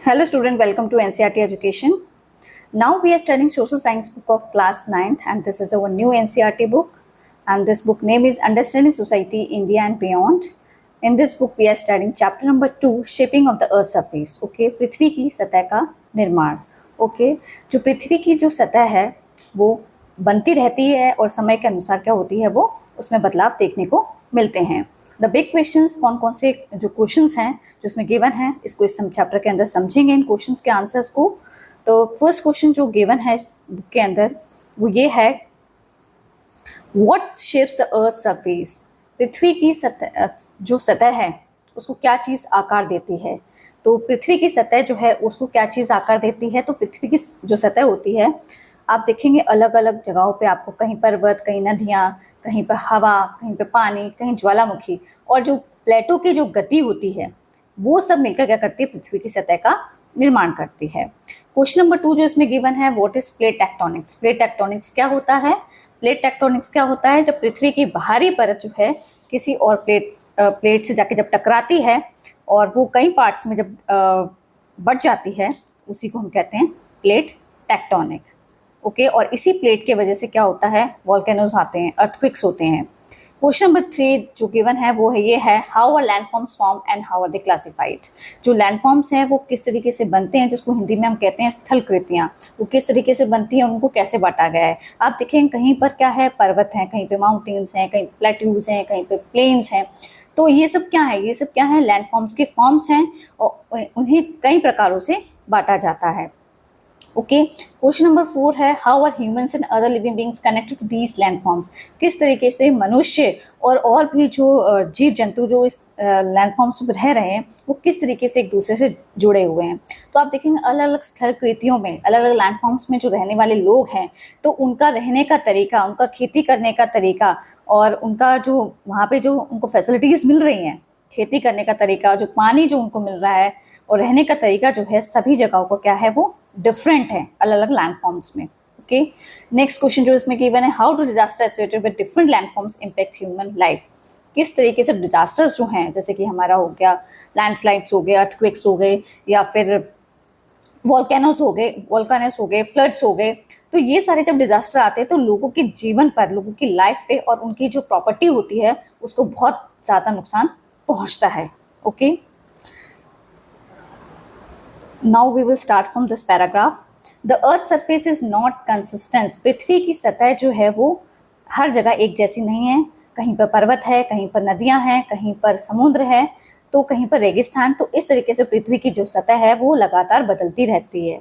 Hello student, welcome to NCERT Education. Now we are studying Social Science book of class 9th and this is our new NCERT book and this book name is Understanding Society, India and Beyond. In this book we are studying chapter number 2 Shaping of the Earth Surface. Okay, पृथ्वी की सतह का निर्माण. Okay, जो पृथ्वी की जो सतह है वो बनती रहती है और समय के अनुसार क्या होती है वो उसमें बदलाव देखने को मिलते हैं. द बिग क्वेश्चंस कौन कौन से जो क्वेश्चंस हैं जो इसमें गिवन है इसको इस चैप्टर के अंदर समझेंगे इन क्वेश्चंस के आंसर्स को. तो फर्स्ट क्वेश्चन जो गिवन है इस बुक के अंदर वो ये है, what shapes the earth surface. पृथ्वी की सतह जो सतह है उसको क्या चीज़ आकार देती है. तो पृथ्वी की सतह जो है उसको क्या चीज़ आकार देती है. तो पृथ्वी की जो सतह होती है आप देखेंगे अलग अलग जगहों पे आपको कहीं पर्वत, कहीं नदियाँ, कहीं पर हवा, कहीं पे पानी, कहीं ज्वालामुखी और जो प्लेटों की जो गति होती है वो सब मिलकर क्या करती है पृथ्वी की सतह का निर्माण करती है. क्वेश्चन नंबर 2 जो इसमें गिवन है, what is plate tectonics. Plate tectonics क्या होता है. प्लेट टेक्टोनिक्स क्या होता है, जब पृथ्वी की बाहरी परत जो है किसी और प्लेट से जाके जब टकराती है और वो कई पार्ट्स में जब बढ़ जाती है उसी को हम कहते हैं प्लेट टेक्टोनिक. ओके, और इसी प्लेट के वजह से क्या होता है, वॉल्केनोज आते हैं, अर्थक्वेक्स होते हैं. क्वेश्चन नंबर 3 जो गिवन है वो है ये है, how are landforms form and how are they classified. जो लैंडफॉर्म्स हैं वो किस तरीके से बनते हैं, जिसको हिंदी में हम कहते हैं स्थलकृतियाँ, वो किस तरीके से बनती हैं, उनको कैसे बांटा गया है. आप देखें कहीं पर क्या है, पर्वत हैं, कहीं पे माउंटेन्स हैं, कहीं प्लेट्यूज हैं, कहीं पे प्लेन्स हैं. तो ये सब क्या है, ये सब क्या है, लैंडफॉर्म्स के फॉर्म्स हैं और उन्हें कई प्रकारों से बांटा जाता है. ओके, क्वेश्चन नंबर 4 है, how are humans and other living beings connected to these landforms. किस तरीके से मनुष्य और भी जो जीव जंतु जो इस लैंडफॉर्म्स पर रह रहे हैं वो किस तरीके से एक दूसरे से जुड़े हुए हैं. तो आप देखेंगे अलग अलग स्थलकृतियों में, अलग अलग लैंडफॉर्म्स में जो रहने वाले लोग हैं तो उनका रहने का तरीका, उनका खेती करने का तरीका और उनका जो वहाँ पे जो उनको फैसिलिटीज़ मिल रही हैं, खेती करने का तरीका, जो पानी जो उनको मिल रहा है और रहने का तरीका जो है सभी जगहों को क्या है वो डिफरेंट है अलग अलग लैंडफॉर्म्स में. ओके, नेक्स्ट क्वेश्चन जो इसमें गिवन है, how do disaster associated with different landforms impact human life. किस तरीके से डिजास्टर्स जो हैं जैसे कि हमारा हो गया लैंडस्लाइड्स हो गए, अर्थक्वेक्स हो गए या फिर वॉल्केनोस हो गए, फ्लड्स हो गए, तो ये सारे जब डिजास्टर आते हैं तो लोगों के जीवन पर, लोगों की लाइफ पे और उनकी जो प्रॉपर्टी होती है उसको बहुत ज़्यादा नुकसान पहुंचता है. Okay, Now we will start from this paragraph. The Earth's surface is not consistent. पृथ्वी की सतह जो है वो हर जगह एक जैसी नहीं है. कहीं पर पर्वत है, कहीं पर नदियां हैं, कहीं पर समुद्र है, तो कहीं पर रेगिस्तान. तो इस तरीके से पृथ्वी की जो सतह है वो लगातार बदलती रहती है.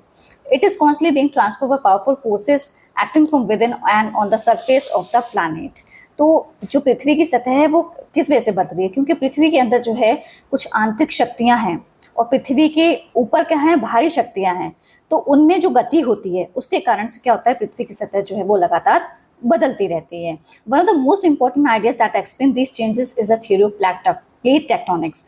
It is constantly being transformed by powerful forces acting from within and on the surface of the planet. तो जो पृथ्वी की सतह है वो किस वजह से बदल रही है, क्योंकि पृथ्वी के अंदर जो है कुछ आंतरिक शक्तियां हैं और पृथ्वी के ऊपर क्या है, बाहरी शक्तियां हैं. तो उनमें जो गति होती है उसके कारण से क्या होता है, पृथ्वी की सतह जो है वो लगातार बदलती रहती है. One of the most important ideas that explain this changes is the theory of plate tectonics.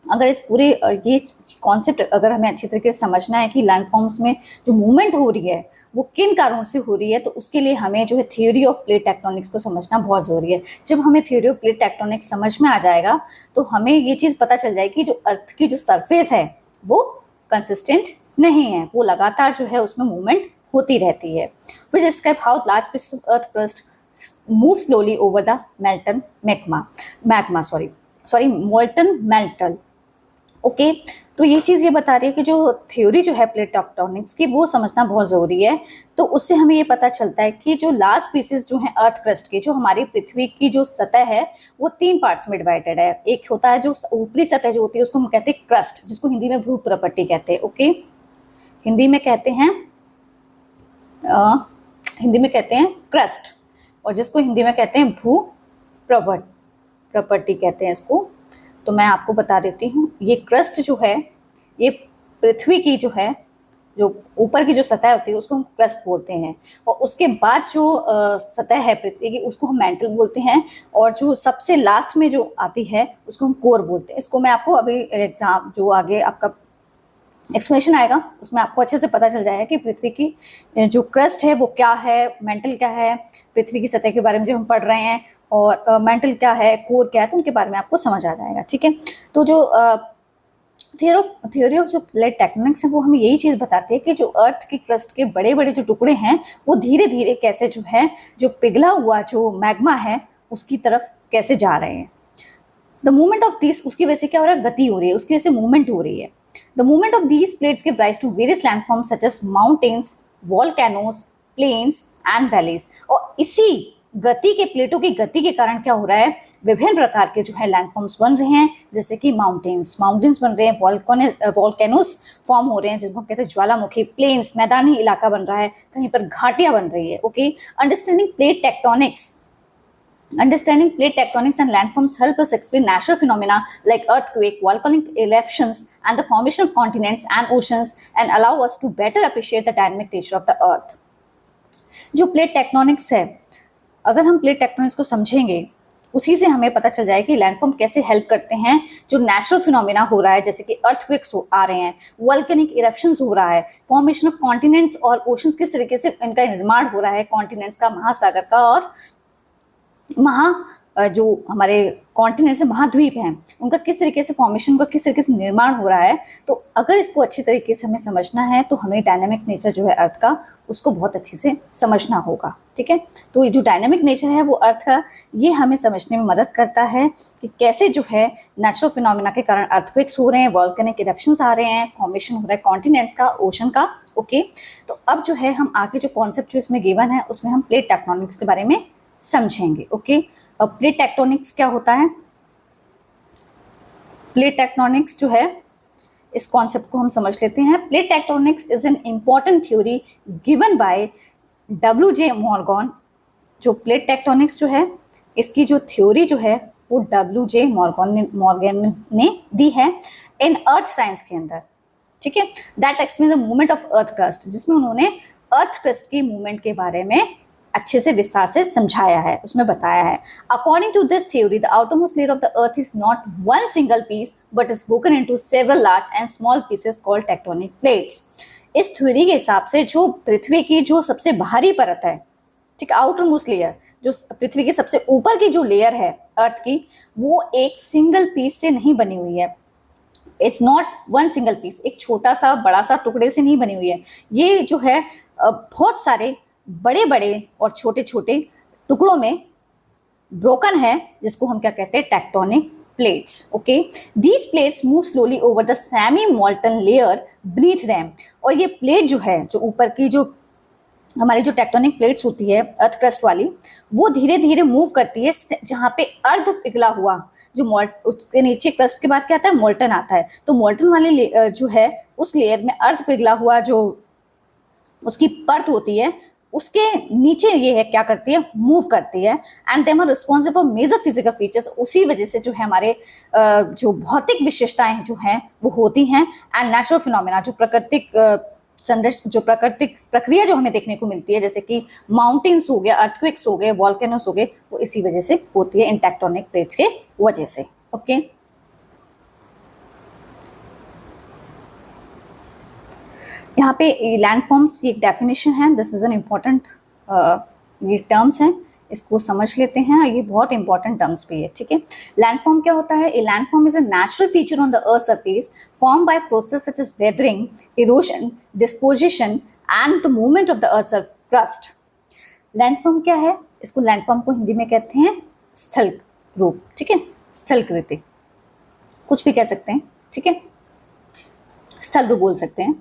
अगर इस पूरे ये कॉन्सेप्ट अगर हमें अच्छी तरीके से समझना है कि लैंडफॉर्म्स में जो मूवमेंट हो रही है वो किन कारणों से हो रही है, तो उसके लिए हमें जो है थ्योरी ऑफ प्लेट टेक्टोनिक्स को समझना बहुत ज़रूरी है. जब हमें थ्योरी ऑफ प्लेट टेक्टोनिक्स समझ में आ जाएगा तो हमें ये चीज़ पता चल जाएगी कि जो अर्थ की जो सरफेस है वो कंसिस्टेंट नहीं है, वो लगातार जो है उसमें मूवमेंट होती रहती है. विच describe how large pieces of earth crust move slowly over the molten metal. Okay, तो ये चीज़ ये बता रही है कि जो थ्योरी जो है प्लेट टेक्टोनिक्स की वो समझना बहुत ज़रूरी है. तो उससे हमें ये पता चलता है कि जो लार्ज पीसेस जो हैं अर्थ क्रस्ट के, जो हमारी पृथ्वी की जो सतह है वो 3 पार्ट्स में डिवाइडेड है. एक होता है जो ऊपरी सतह जो होती है उसको हम कहते हैं क्रस्ट, जिसको हिंदी में भू प्रपट्टी कहते हैं. ओके, हिंदी में कहते हैं क्रस्ट और जिसको हिंदी में कहते हैं भू प्रपट्टी कहते हैं इसको. तो मैं आपको बता देती हूँ, ये क्रस्ट जो है ये पृथ्वी की जो है जो ऊपर की जो सतह होती है उसको हम क्रस्ट बोलते हैं और उसके बाद जो सतह है पृथ्वी की उसको हम मैंटल बोलते हैं और जो सबसे लास्ट में जो आती है उसको हम कोर बोलते हैं. इसको मैं आपको अभी एग्जाम जो आगे आपका एक्सप्लेनेशन आएगा उसमें आपको अच्छे से पता चल जाएगा कि पृथ्वी की जो क्रस्ट है वो क्या है, मेंटल क्या है, पृथ्वी की सतह के बारे में जो हम पढ़ रहे हैं और मेंटल क्या है, कोर क्या है, तो उनके बारे में आपको समझ आ जाएगा. ठीक है, तो जो थ्योरी ऑफ जो प्लेट टेक्टोनिक्स है वो हमें यही चीज बताती है कि जो अर्थ की क्रस्ट के बड़े बड़े जो टुकड़े हैं वो धीरे धीरे कैसे जो है जो पिघला हुआ जो मैग्मा है उसकी तरफ कैसे जा रहे हैं। द मूवमेंट ऑफ दिस, उसकी वजह से क्या हो रहा है, गति हो रही है, उसकी वजह से मूवमेंट हो रही है। The movement of these plates give rise to various landforms such as mountains, volcanoes, plains and valleys. और इसी गति के, प्लेटों की गति के कारण क्या हो रहा है, विभिन्न प्रकार के जो है लैंडफॉर्म्स बन रहे हैं, जैसे कि माउंटेन्स बन रहे हैं, वॉल्केनोस फॉर्म हो रहे हैं जिनको हम कहते हैं ज्वालामुखी, प्लेन्स मैदानी इलाका बन रहा है, कहीं पर घाटियां बन रही है। Okay, Understanding plate tectonics and landforms help us explain natural phenomena like earthquake, volcanic eruptions, and the formation of continents and oceans, and allow us to better appreciate the dynamic nature of the earth. जो plate tectonics है, अगर हम plate tectonics को समझेंगे उसी से हमें पता चल जाए कि लैंडफॉर्म कैसे हेल्प करते हैं, जो नेचुरल फिनोमेना हो रहा है जैसे कि अर्थक्वेक्स आ रहे हैं, वोल्केनिक इरप्शंस हो रहा है, फॉर्मेशन ऑफ कॉन्टिनेंट्स और ओशंस, किस तरीके से इनका निर्माण हो रहा है, कॉन्टिनेंट्स का, महासागर का, और जो हमारे कॉन्टिनेंट्स महाद्वीप हैं उनका किस तरीके से फॉर्मेशन, का किस तरीके से निर्माण हो रहा है। तो अगर इसको अच्छी तरीके से हमें समझना है तो हमें डायनामिक नेचर जो है अर्थ का उसको बहुत अच्छे से समझना होगा। ठीक है, तो ये जो डायनामिक नेचर है वो अर्थ का, ये हमें समझने में मदद करता है कि कैसे जो है नेचुरल फिनोमेना के कारण अर्थक्वेक्स हो रहे हैं, वॉल्केनिक इरप्शंस आ रहे हैं, फॉर्मेशन हो रहा है कॉन्टिनेंट्स का, ओशन का। ओके, तो अब जो है हम आगे जो कॉन्सेप्ट जो इसमें गिवन है उसमें हम प्लेट टेक्टोनिक्स के बारे में समझेंगे। ओके, अब प्लेट टेक्टोनिक्स क्या होता है? प्लेट टेक्टोनिक्स जो है इस कॉन्सेप्ट को हम समझ लेते हैं। Plate tectonics is an important theory given by W.J. Morgan. जो प्लेट टेक्टोनिक्स जो है इसकी जो थ्योरी जो है वो W.J. मॉर्गन ने दी है इन अर्थ साइंस के अंदर। ठीक है, that explain the movement of earth crust, जिसमें उन्होंने अर्थ क्रस्ट की मूवमेंट के बारे में अच्छे से विस्तार से समझाया है, उसमें बताया है। According to this theory the outermost layer of the earth is not one single piece but is broken into several large and small pieces called tectonic plates. इस थ्योरी के हिसाब से जो पृथ्वी की जो सबसे बाहरी परत है, ठीक, आउटर मोस्ट लेयर, जो पृथ्वी की सबसे ऊपर की जो लेयर है अर्थ की, वो एक सिंगल पीस से नहीं बनी हुई है। It's not one single piece, एक छोटा सा बड़ा सा टुकड़े से नहीं बनी हुई है। ये जो है बहुत सारे बड़े बड़े और छोटे छोटे टुकड़ों में ब्रोकन है, जिसको हम क्या कहते हैं, tectonic plates. Okay, these plates move slowly over the semi molten layer beneath them. और ये प्लेट जो है, जो ऊपर की जो हमारी जो टेक्टोनिक प्लेट्स होती है अर्थ क्रस्ट वाली, वो धीरे धीरे मूव करती है जहाँ पे अर्ध पिघला हुआ जो उसके नीचे क्रस्ट के बाद क्या आता है, मोल्टन आता है। तो मोल्टन वाली जो है उस लेयर में अर्ध पिघला हुआ जो उसकी परत होती है उसके नीचे ये है क्या करती है, मूव करती है। And them are responsible for major physical features. उसी वजह से जो है हमारे जो भौतिक विशेषताएं जो हैं वो होती हैं। एंड नेचुरल फिनोमेना, जो प्राकृतिक जो प्राकृतिक प्रक्रिया जो हमें देखने को मिलती है, जैसे कि माउंटेन्स हो गया, अर्थक्वेक्स हो गए, वॉल्केनोस हो गए, वो इसी वजह से होती है, इन टेक्टोनिक प्लेट्स के वजह से। ओके, यहाँ पे लैंडफॉर्म्स की एक डेफिनेशन है, दिस इज एन इम्पॉर्टेंट, ये टर्म्स हैं, इसको समझ लेते हैं, ये बहुत इंपॉर्टेंट टर्म्स भी है। ठीक है, लैंडफॉर्म क्या होता है? A landform is a natural feature on the earth surface form by process such as weathering, erosion, disposition and the movement of the earth crust. Landform क्या है? इसको लैंडफॉर्म को हिंदी में कहते हैं स्थल रूप। ठीक है, स्थलकृति, कुछ भी कह सकते हैं। ठीक है, स्थल रूप बोल सकते हैं।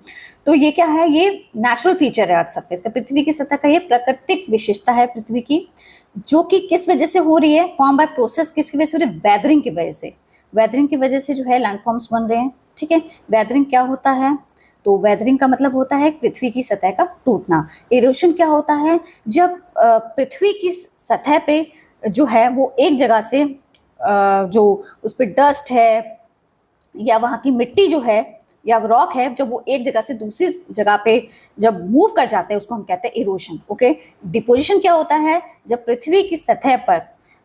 तो ये क्या है? ये नेचुरल फीचर है अर्थ सरफेस का, पृथ्वी की सतह का ये प्राकृतिक विशेषता है पृथ्वी की, जो कि किस वजह से हो रही है? फॉर्म बाय प्रोसेस, किसकी वजह से हो रही है? वेदरिंग की वजह से। वेदरिंग की वजह से जो है लैंडफॉर्म्स बन रहे हैं। ठीक है, वेदरिंग क्या होता है? तो वेदरिंग का मतलब होता है पृथ्वी की सतह का टूटना। इरोशन क्या होता है? जब पृथ्वी की सतह पे जो है वो एक जगह से जो उस पर डस्ट है या वहाँ की मिट्टी जो है या रॉक है, जब वो एक जगह से दूसरी जगह पे जब मूव कर जाते हैं उसको हम कहते हैं इरोशन। ओके, डिपोजिशन क्या होता है? जब पृथ्वी की सतह पर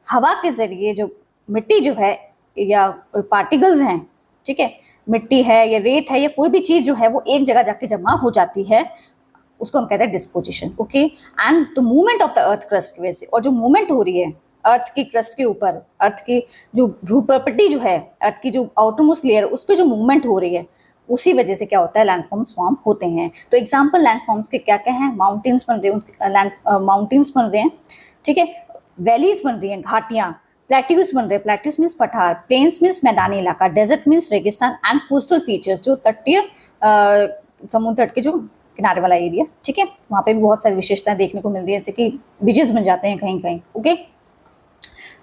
हवा के जरिए जो मिट्टी जो है या पार्टिकल्स हैं, ठीक है, मिट्टी है या रेत है या कोई भी चीज जो है वो एक जगह जाके जमा हो जाती है, उसको हम कहते हैं disposition. Okay, and the movement of the earth crust की वजह से, और जो मूवमेंट हो रही है अर्थ की क्रस्ट के ऊपर, अर्थ की जो भूप्रपट्टी जो है, अर्थ की जो आउटर मोस्ट लेयर, उस पर जो मूवमेंट हो रही है, उसी वजह से क्या होता है, लैंडफॉर्म्स फॉर्म होते हैं। तो एग्जाम्पल लैंडफॉर्म्स के क्या क्या हैं, माउंटेन्स बन रहे हैं, माउंटेन्स बन रहे हैं, ठीक है, वैलीज बन रही हैं, घाटियां, प्लेट्यूज बन रहे हैं, प्लेट्यूज मीन्स पठार, प्लेन्स मीन्स मैदानी इलाका, डेजर्ट मीन्स रेगिस्तान, एंड कोस्टल फीचर्स जो तटीय समुद्र तट के जो किनारे वाला एरिया, ठीक है, वहां पे भी बहुत सारी विशेषताएं देखने को मिलती है, जैसे कि बीचेस बन जाते हैं कहीं कहीं। ओके,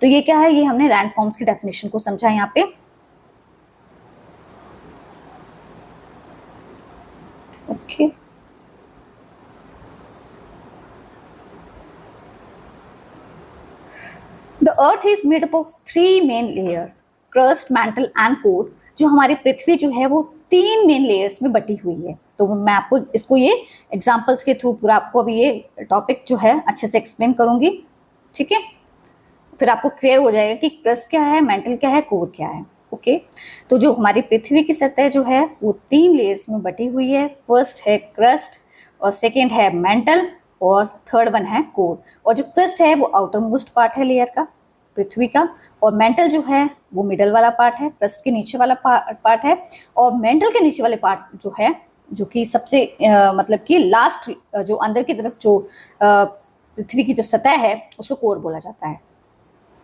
तो ये क्या है, ये हमने लैंडफॉर्म्स की डेफिनेशन को समझा यहाँ पे। Okay, the earth is made up of 3 main layers, crust, mantle and core. जो हमारी पृथ्वी जो है वो 3 मेन लेयर्स में बटी हुई है। तो मैं आपको इसको ये एग्जांपल्स के थ्रू पूरा आपको अभी ये टॉपिक जो है अच्छे से एक्सप्लेन करूंगी, ठीक है, फिर आपको क्लियर हो जाएगा कि क्रस्ट क्या है, मेंटल क्या है, कोर क्या है। ओके, तो जो हमारी पृथ्वी की सतह जो है वो 3 लेयर्स में बटी हुई है। फर्स्ट है क्रस्ट, और सेकेंड है मेंटल, और थर्ड वन है कोर। और जो क्रस्ट है वो आउटर मोस्ट पार्ट है लेयर का, पृथ्वी का, और मेंटल जो है वो मिडल वाला पार्ट है, क्रस्ट के नीचे वाला पार्ट है, और मेंटल के नीचे वाले पार्ट जो है, जो कि सबसे मतलब कि लास्ट जो अंदर की तरफ जो पृथ्वी की जो सतह है उसको कोर बोला जाता है।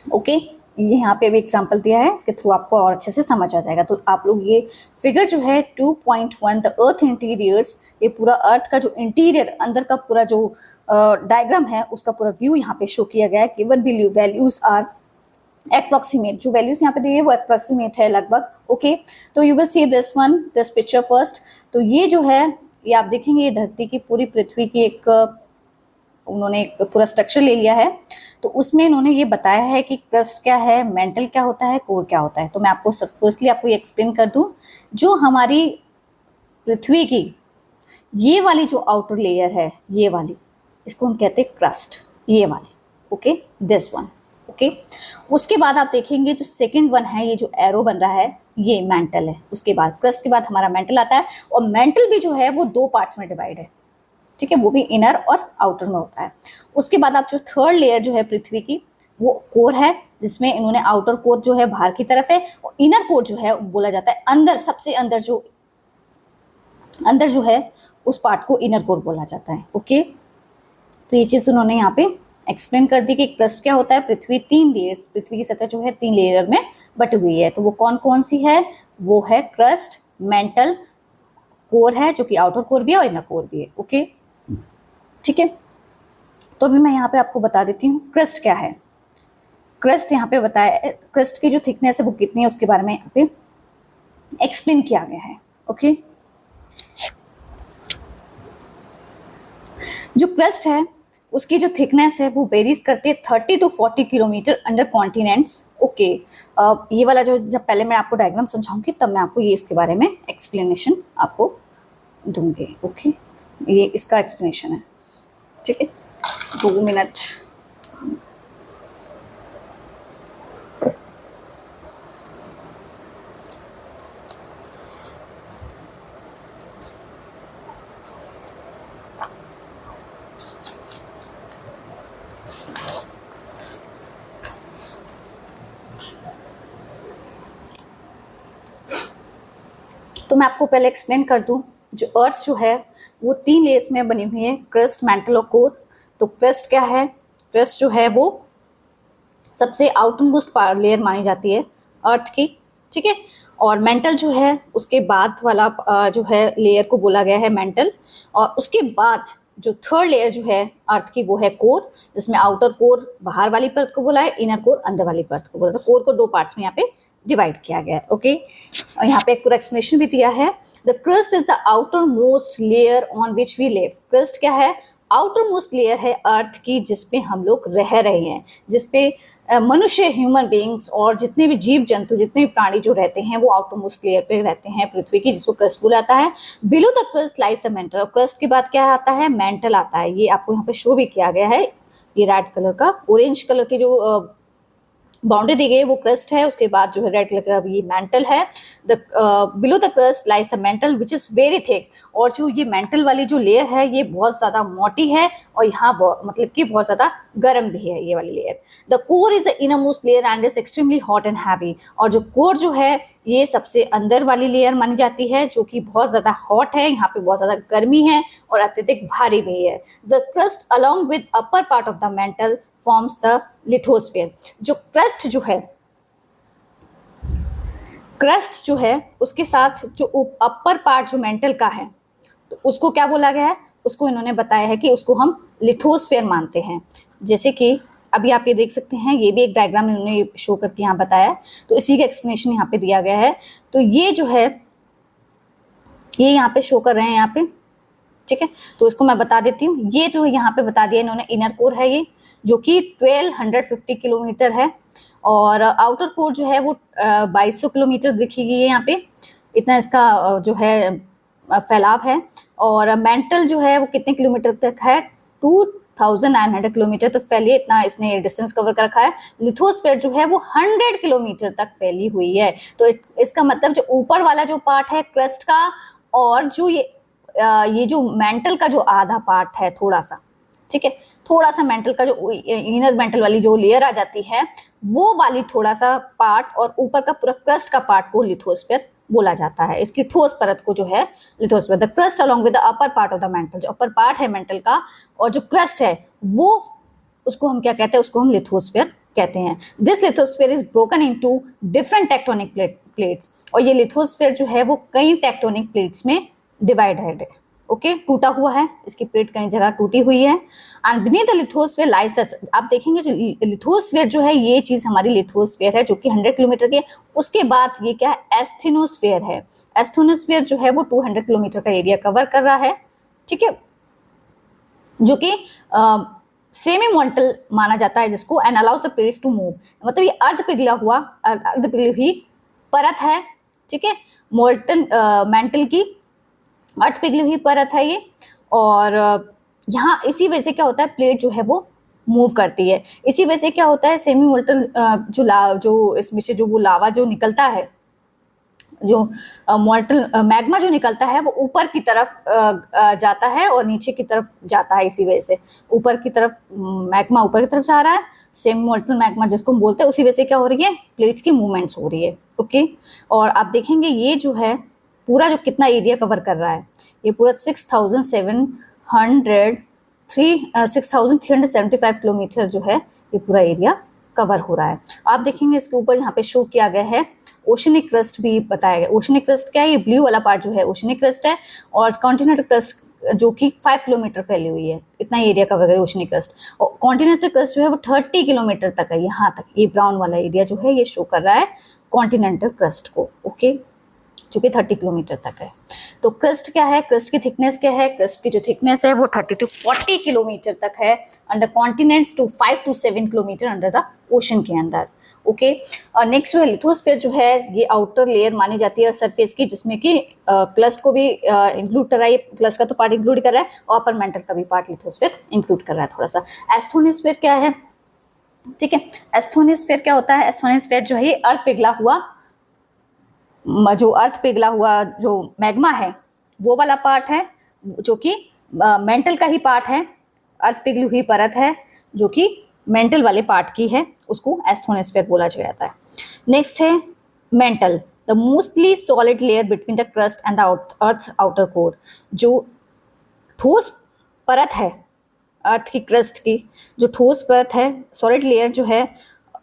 ओके, ये यहाँ पे भी एग्जांपल दिया है, इसके थ्रू आपको और अच्छे से समझ आ जाएगा। तो आप लोग ये फिगर जो है 2.1 द अर्थ इंटीरियर्स, ये पूरा अर्थ का जो इंटीरियर अंदर का पूरा जो डायग्राम है उसका पूरा व्यू यहाँ पे शो किया गया है। गिवन वैल्यूज आर अप्रोक्सीमेट, जो वैल्यूज यहाँ पे दिए वो अप्रोक्सीमेट है लगभग। ओके, तो you will see this picture first. तो ये जो है, ये आप देखेंगे, ये धरती की पूरी पृथ्वी की एक उन्होंने एक पूरा स्ट्रक्चर ले लिया है। तो उसमें इन्होंने ये बताया है कि क्रस्ट क्या है, मेंटल क्या होता है, कोर क्या होता है। तो मैं आपको फर्स्टली आपको ये एक्सप्लेन कर दूं, जो हमारी पृथ्वी की ये वाली जो आउटर लेयर है, ये वाली, इसको हम कहते हैं क्रस्ट, ये वाली। Okay, this one. ओके, उसके बाद आप देखेंगे जो सेकंड वन है, ये जो एरो बन रहा है, ये मेंटल है। उसके बाद क्रस्ट के बाद हमारा मेंटल आता है, और मेंटल भी जो है वो 2 पार्ट्स में डिवाइड है, ठीक है, वो भी इनर और आउटर में होता है। उसके बाद आप जो थर्ड लेयर जो है पृथ्वी की, वो कोर है, जिसमें इन्होंने आउटर कोर जो है बाहर की तरफ है, और इनर कोर जो है बोला जाता है अंदर, सबसे अंदर जो है उस पार्ट को इनर कोर बोला जाता है। ओके, तो ये चीज उन्होंने यहाँ पे एक्सप्लेन कर दी कि क्रस्ट क्या होता है। पृथ्वी 3 लेयर्स, पृथ्वी की सतह जो है 3 लेयर में बटी हुई है। तो वो कौन कौन सी है, वो है क्रस्ट, मेंटल, कोर है, जो कि आउटर कोर भी है और इनर कोर भी है। ओके, ठीक है, तो अभी मैं यहाँ पे आपको बता देती हूँ क्रस्ट क्या है। क्रस्ट यहाँ पे बताया, क्रस्ट की जो थिकनेस है वो कितनी है उसके बारे में यहाँ पे एक्सप्लेन किया गया है। ओके, जो क्रस्ट है उसकी जो थिकनेस है वो वेरीज करती है 30 to 40 kilometre under continents. Okay, ये वाला जो, जब पहले मैं आपको डायग्राम समझाऊंगी तब मैं आपको ये इसके बारे में एक्सप्लेनेशन आपको दूंगी। ओके, ये इसका एक्सप्लेनेशन है, ठीक है, 2 मिनट। तो मैं आपको पहले एक्सप्लेन कर दूं, जो अर्थ जो है वो 3 लेयर्स में बनी हुई है, क्रस्ट, मेंटल और कोर। तो क्रस्ट क्या है, क्रस्ट जो है वो सबसे आउटर मोस्ट लेयर मानी जाती है अर्थ की, ठीक है, और मेंटल जो है उसके बाद वाला जो है लेयर को बोला गया है मेंटल। और उसके बाद जो थर्ड लेयर जो है अर्थ की वो है कोर, जिसमें आउटर कोर बाहर वाली परत को बोला है, इनर कोर अंदर वाली परत को बोला है। कोर को 2 पार्ट्स में यहाँ पे डिवाइड किया गया है। ओके, यहाँ पे एक पूरा एक्सप्लेनेशन भी दिया है। The crust is the outer most layer on which we live. Crust क्या है, आउटर मोस्ट लेयर है अर्थ की जिसपे हम लोग रह रहे हैं, जिसपे मनुष्य, ह्यूमन बींग्स और जितने भी जीव जंतु, जितने भी प्राणी जो रहते हैं वो आउटर मोस्ट लेयर पे रहते हैं पृथ्वी की, जिसको क्रस्ट बोला जाता है। Below the crust lies the mental. और क्रस्ट के बाद क्या आता है, मेंटल आता है। ये आपको यहाँ पे शो भी किया गया है, ये रेड कलर का, ऑरेंज कलर की जो बाउंड्री दी गई वो क्रस्ट है, उसके बाद जो है रेड कलर का ये मेंटल है। The below the crust lies the mental which is very thick, और जो ये मेंटल वाली जो लेयर है ये बहुत ज्यादा मोटी है और यहाँ मतलब कि बहुत ज्यादा गर्म भी है ये वाली layer. The core is the inner most layer and is extremely hot and heavy, और जो कोर जो है ये सबसे अंदर वाली लेयर मानी जाती है जो कि बहुत ज्यादा हॉट है, यहाँ पे बहुत ज्यादा गर्मी है और अत्यधिक भारी भी है। The crust along with upper part of the mental forms the lithosphere. जो क्रस्ट जो है, क्रस्ट जो है उसके साथ जो अपर पार्ट जो मेंटल का है तो उसको क्या बोला गया है, उसको इन्होंने बताया है कि उसको हम लिथोस्फीयर मानते हैं। जैसे कि अभी आप ये देख सकते हैं, ये भी एक डायग्राम इन्होंने शो करके यहाँ बताया है, तो इसी का एक्सप्लेनेशन यहाँ पे दिया गया है। तो ये जो है ये यहाँ पे शो कर रहे हैं यहाँ पे, ठीक है, तो इसको मैं बता देती हूँ। ये जो यहाँ पे बता दिया इन्होंने, इनर कोर है ये जो कि 1250 किलोमीटर है, और आउटर कोर जो है वो 2200 किलोमीटर देखी गई है यहाँ पे, इतना इसका जो है फैलाव है। और मेंटल जो है वो कितने किलोमीटर तक है, 2900 किलोमीटर तक फैली है, इतना इसने डिस्टेंस कवर कर रखा है। लिथोस्फीयर जो है वो 100 किलोमीटर तक फैली हुई है। तो इसका मतलब जो ऊपर वाला जो पार्ट है क्रस्ट का, और जो ये जो मेंटल का जो आधा पार्ट है थोड़ा सा, ठीक है, थोड़ा सा मेंटल का जो इनर मेंटल वाली जो लेयर आ जाती है वो वाली थोड़ा सा पार्ट, और ऊपर का पूरा क्रस्ट का पार्ट को लिथोस्फीयर बोला जाता है। इसकी ठोस परत को जो है lithosphere. The crust along with the upper part of the mental, जो अपर पार्ट है मेंटल का और जो क्रस्ट है वो, उसको हम क्या कहते हैं, उसको हम लिथोस्फीयर कहते हैं। This lithosphere is broken into different tectonic plates, और ये लिथोस्फीयर जो है वो कई टेक्टोनिक प्लेट्स में डिवाइडेड है। ओके, टूटा हुआ है, इसकी प्लेट कई जगह टूटी हुई है। And beneath the lithosphere lies, आप देखेंगे जो लिथोस्फीयर जो है ये चीज हमारी लिथोस्फीयर है जो कि 100 किलोमीटर की है। उसके बाद ये क्या है, एस्थेनोस्फीयर है। एस्थेनोस्फीयर जो है वो 200 किलोमीटर का एरिया कवर कर रहा है, ठीक है, जो कि सेमी मोल्टल माना जाता है जिसको, and allows the plates to move, मतलब ये अर्ध पिघली हुई परत है, ठीक है, मोल्टन मेंटल की अर्ध पिघली हुई परत है ये। और यहाँ इसी वजह से क्या होता है, प्लेट जो है वो मूव करती है। इसी वजह से क्या होता है, सेमी मोल्टन जो इसमें से जो वो लावा जो निकलता है, जो मोल्टन मैग्मा जो निकलता है वो ऊपर की तरफ जाता है और नीचे की तरफ जाता है। इसी वजह से ऊपर की तरफ मैग्मा ऊपर की तरफ जा रहा है, सेमी मोल्टन मैग्मा जिसको हम बोलते हैं, उसी वजह से क्या हो रही है, प्लेट्स की मूवमेंट्स हो रही है। ओके, और आप देखेंगे ये जो है पूरा जो कितना एरिया कवर कर रहा है, ये पूरा 6,375 किलोमीटर जो है ये पूरा एरिया कवर हो रहा है। आप देखेंगे इसके ऊपर यहाँ पे शो किया गया है ओशनिक क्रस्ट भी बताया गया। ओशनिक क्रस्ट क्या है, ये ब्लू वाला पार्ट जो है ओशनिक क्रस्ट है, और कॉन्टिनेंटल क्रस्ट जो कि 5 किलोमीटर फैली हुई है, इतना एरिया कवर करे ओशनिक क्रस्ट। और कॉन्टिनेंटल क्रस्ट जो है वो 30 किलोमीटर तक है, यहाँ तक ये ब्राउन वाला एरिया जो है ये शो कर रहा है कॉन्टिनेंटल क्रस्ट को। ओके, जो कि 30 किलोमीटर तक है। तो क्रस्ट क्या है, क्रस्ट की थिकनेस क्या है, क्रस्ट की जो थिकनेस है वो 30 to 40 किलोमीटर तक है under continents, to 5 to 7 kilometre under the ocean के अंदर। ओके, और नेक्स्ट जो है लिथोस्फीयर जो है ये आउटर लेयर मानी जाती है सरफेस की, जिसमें कि क्रस्ट को भी इंक्लूड कर रहा है, क्रस्ट का तो पार्ट इंक्लूड कर रहा है, और अपर मेंटल का भी पार्ट लिथोस्फीयर इंक्लूड कर रहा है थोड़ा सा। एस्थोनोस्फीयर क्या है, ठीक है, एस्थोनोस्फीयर क्या होता है, एस्थोनोस्फीयर जो है ये अर्थ पिघला हुआ जो मैग्मा है वो वाला पार्ट है, जो कि मेंटल का ही पार्ट है, अर्थ पिघली हुई परत है जो कि मेंटल वाले पार्ट की है, उसको एस्थोनोस्फीयर बोला जाता है। नेक्स्ट है mental, the mostly solid layer between the crust and the earth outer core, जो ठोस परत है अर्थ की, क्रस्ट की जो ठोस परत है, सॉलिड लेयर जो है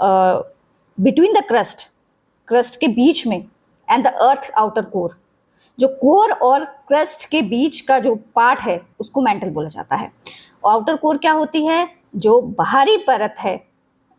बिटवीन द क्रस्ट के बीच में, and the earth outer core, जो कोर और क्रस्ट के बीच का जो पार्ट है उसको मेंटल बोला जाता है। आउटर कोर क्या होती है, जो बाहरी परत है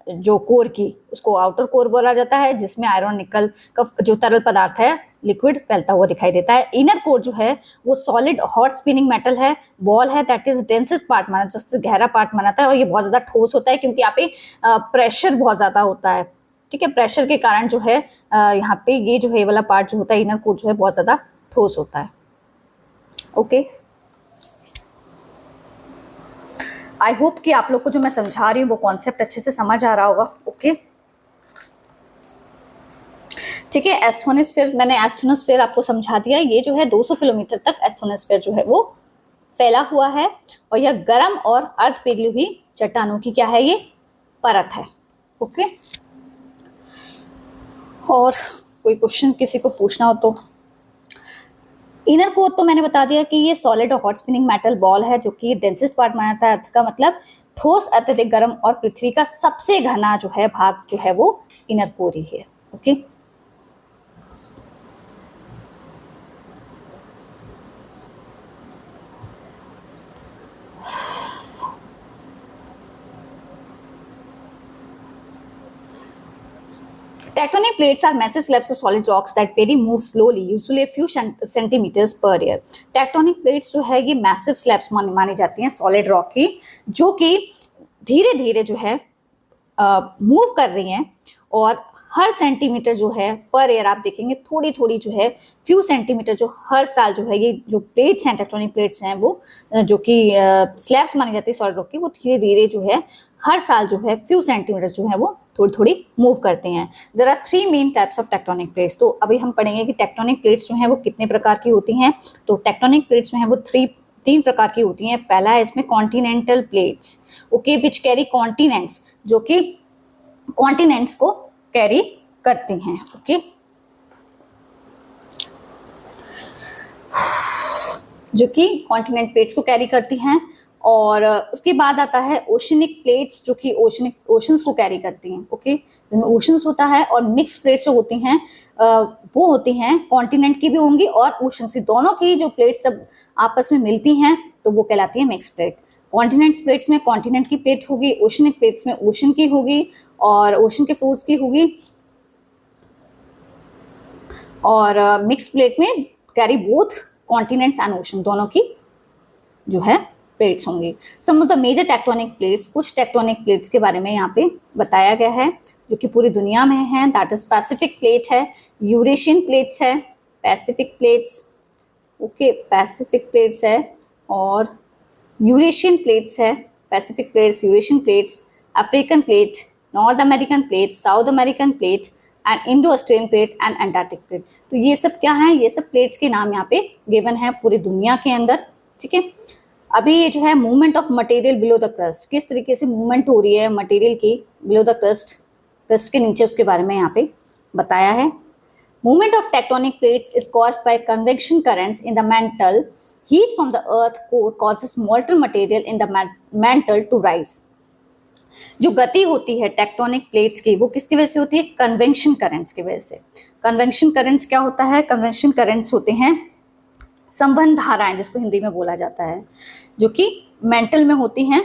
जो कोर की, उसको आउटर कोर बोला जाता है, जिसमें आयरन निकल का जो तरल पदार्थ है लिक्विड फैलता हुआ दिखाई देता है। इनर कोर जो है वो सॉलिड हॉट स्पिनिंग मेटल है, बॉल है, दैट इज डेंसेस्ट पार्ट माना, सबसे गहरा पार्ट माना जाता है, और ये बहुत ज्यादा ठोस होता है क्योंकि यहाँ पे प्रेशर बहुत ज्यादा होता है, ठीक है, प्रेशर के कारण जो है यहाँ पे ये जो है ये वाला पार्ट जो होता है इनर कोर जो है बहुत ज्यादा ठोस होता है। ओके, आई होप कि आप लोग को जो मैं समझा रही हूँ वो कॉन्सेप्ट अच्छे से समझ आ रहा होगा। ओके, ठीक है। एस्थोनोस्फीयर, मैंने एस्थोनोस्फीयर आपको समझा दिया। ये जो है 200 किलोमीटर तक एस्थोनोस्फीयर जो है वो फैला हुआ है, और यह गर्म और अर्ध पिघली हुई चट्टानों की क्या है, ये परत है। ओके, और कोई क्वेश्चन किसी को पूछना हो तो। इनर कोर तो मैंने बता दिया कि ये सॉलिड और हॉट स्पिनिंग मेटल बॉल है, जो कि डेंसेस्ट पार्ट माना जाता है अर्थ का, मतलब ठोस, अत्यधिक गर्म और पृथ्वी का सबसे घना जो है भाग जो है वो इनर कोर ही है। Okay, Tectonic plates are massive slabs of solid rocks that vary, move slowly, usually a few centimeters per year. Tectonic plates जो है ये massive slabs मानी जाती हैं solid rock की, जो कि धीरे धीरे जो है मूव कर रही हैं, और हर सेंटीमीटर जो है पर ईयर आप देखेंगे थोड़ी थोड़ी जो है फ्यू सेंटीमीटर जो हर साल जो है ये जो प्लेट्स हैं, टेक्टोनिक प्लेट्स हैं, वो जो कि स्लैब्स मानी जाती है सॉलिड रॉक की, वो धीरे धीरे जो है हर साल जो है फ्यू सेंटीमीटर जो है वो थोड़ी थोड़ी मूव करते हैं। There are 3 main types of tectonic plates. तो अभी हम पढ़ेंगे कि टेक्टोनिक प्लेट्स जो हैं वो कितने प्रकार की होती हैं। तो टेक्टोनिक प्लेट्स जो हैं वो 3 प्रकार की होती हैं। पहला है इसमें continental plates, okay, which carry continents, जो कि कॉन्टिनेंट्स को कैरी करती हैं। ओके, जो कि कॉन्टिनेंट प्लेट्स को कैरी करती हैं। और उसके बाद आता है ओशनिक प्लेट्स, जो कि ओशंस को कैरी करती हैं। ओके, जिनमें ओशंस होता है, और मिक्स प्लेट्स जो होती हैं वो होती हैं कॉन्टिनेंट की भी होंगी और ओशन से, दोनों की जो प्लेट्स जब आपस में मिलती हैं तो वो कहलाती है मिक्स प्लेट। कॉन्टिनेंट प्लेट्स में कॉन्टिनेंट की प्लेट होगी, ओशनिक प्लेट्स में ओशन की होगी और ओशन के फ्लोर्स की होगी, और मिक्स प्लेट में carry both continents and ocean, दोनों की जो है प्लेट्स होंगी। Some of the major tectonic plates, कुछ टेक्टोनिक प्लेट्स के बारे में यहाँ पे बताया गया है जो कि पूरी दुनिया में है। दैट इज पैसिफिक प्लेट है, यूरेशियन प्लेट्स है, Pacific plates, okay, Pacific plates है और यूरेशियन प्लेट्स है, Pacific plates, Eurasian plates, African plate, north American plate, south American plate and Indo Australian plate and Antarctic plate. तो ये सब क्या है, ये सब प्लेट्स के नाम यहाँ पे गिवन है पूरी दुनिया के अंदर। ठीक है, अभी ये जो है movement of material below the crust, किस तरीके से मूवमेंट हो रही है मटेरियल की बिलो द क्रस्ट, क्रस्ट के नीचे, उसके बारे में यहाँ पे बताया है। Movement of tectonic plates is caused by convection currents in the mantle. Heat from the earth core causes molten material in the mantle to rise. जो गति होती है टेक्टोनिक प्लेट्स की, वो किसकी वजह से होती है, कन्वेक्शन करंट्स की वजह से। कन्वेक्शन करंट्स क्या होता है, कन्वेक्शन करंट्स होते हैं संवहन धाराएं, जिसको हिंदी में बोला जाता है, जो कि मेंटल में होती हैं।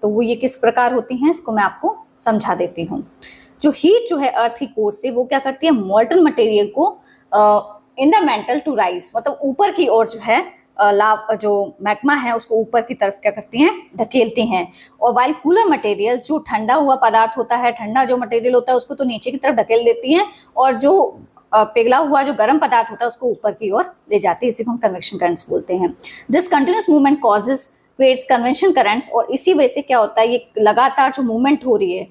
तो वो ये किस प्रकार होती हैं, इसको मैं आपको समझा देती हूँ। जो हीट जो है अर्थ की कोर से, वो क्या करती है, मॉल्टन मटेरियल को in the mantle to rise, मतलब ऊपर की ओर जो है लाव, जो मैग्मा है उसको ऊपर की तरफ क्या करती हैं, धकेलती हैं। और वाइल कूलर मटेरियल, जो ठंडा हुआ पदार्थ होता है, ठंडा जो मटेरियल होता है उसको तो नीचे की तरफ धकेल देती हैं, और जो पिघला हुआ जो गर्म पदार्थ होता है उसको ऊपर की ओर ले जाती है। इसी को हम कन्वेक्शन करंट्स बोलते हैं। This continuous movement causes creates convection currents, और इसी वजह से क्या होता है, ये लगातार जो मूवमेंट हो रही है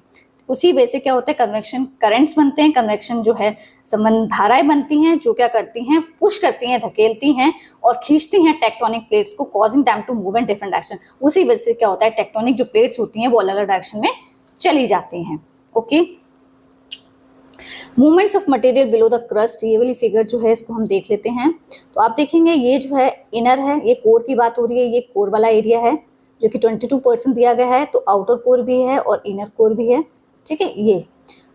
उसी वजह से क्या होता है, कन्वेक्शन करंट्स बनते हैं। कन्वेक्शन जो है संबंध धाराएं बनती हैं, जो क्या करती हैं, पुश करती हैं, धकेलती हैं और खींचती हैं टेक्टोनिक प्लेट्स को, causing them to move in different direction. उसी वजह से क्या होता है, टेक्टोनिक जो प्लेट्स होती हैं वो अलग अलग डायरेक्शन में चली जाती हैं। Okay, movements of material below the crust, ये वाली फिगर जो है इसको हम देख लेते हैं। तो आप देखेंगे ये जो है इनर है, ये कोर की बात हो रही है, ये कोर वाला एरिया है जो कि 22% दिया गया है। तो आउटर कोर भी है और इनर कोर भी है। ठीक है, ये,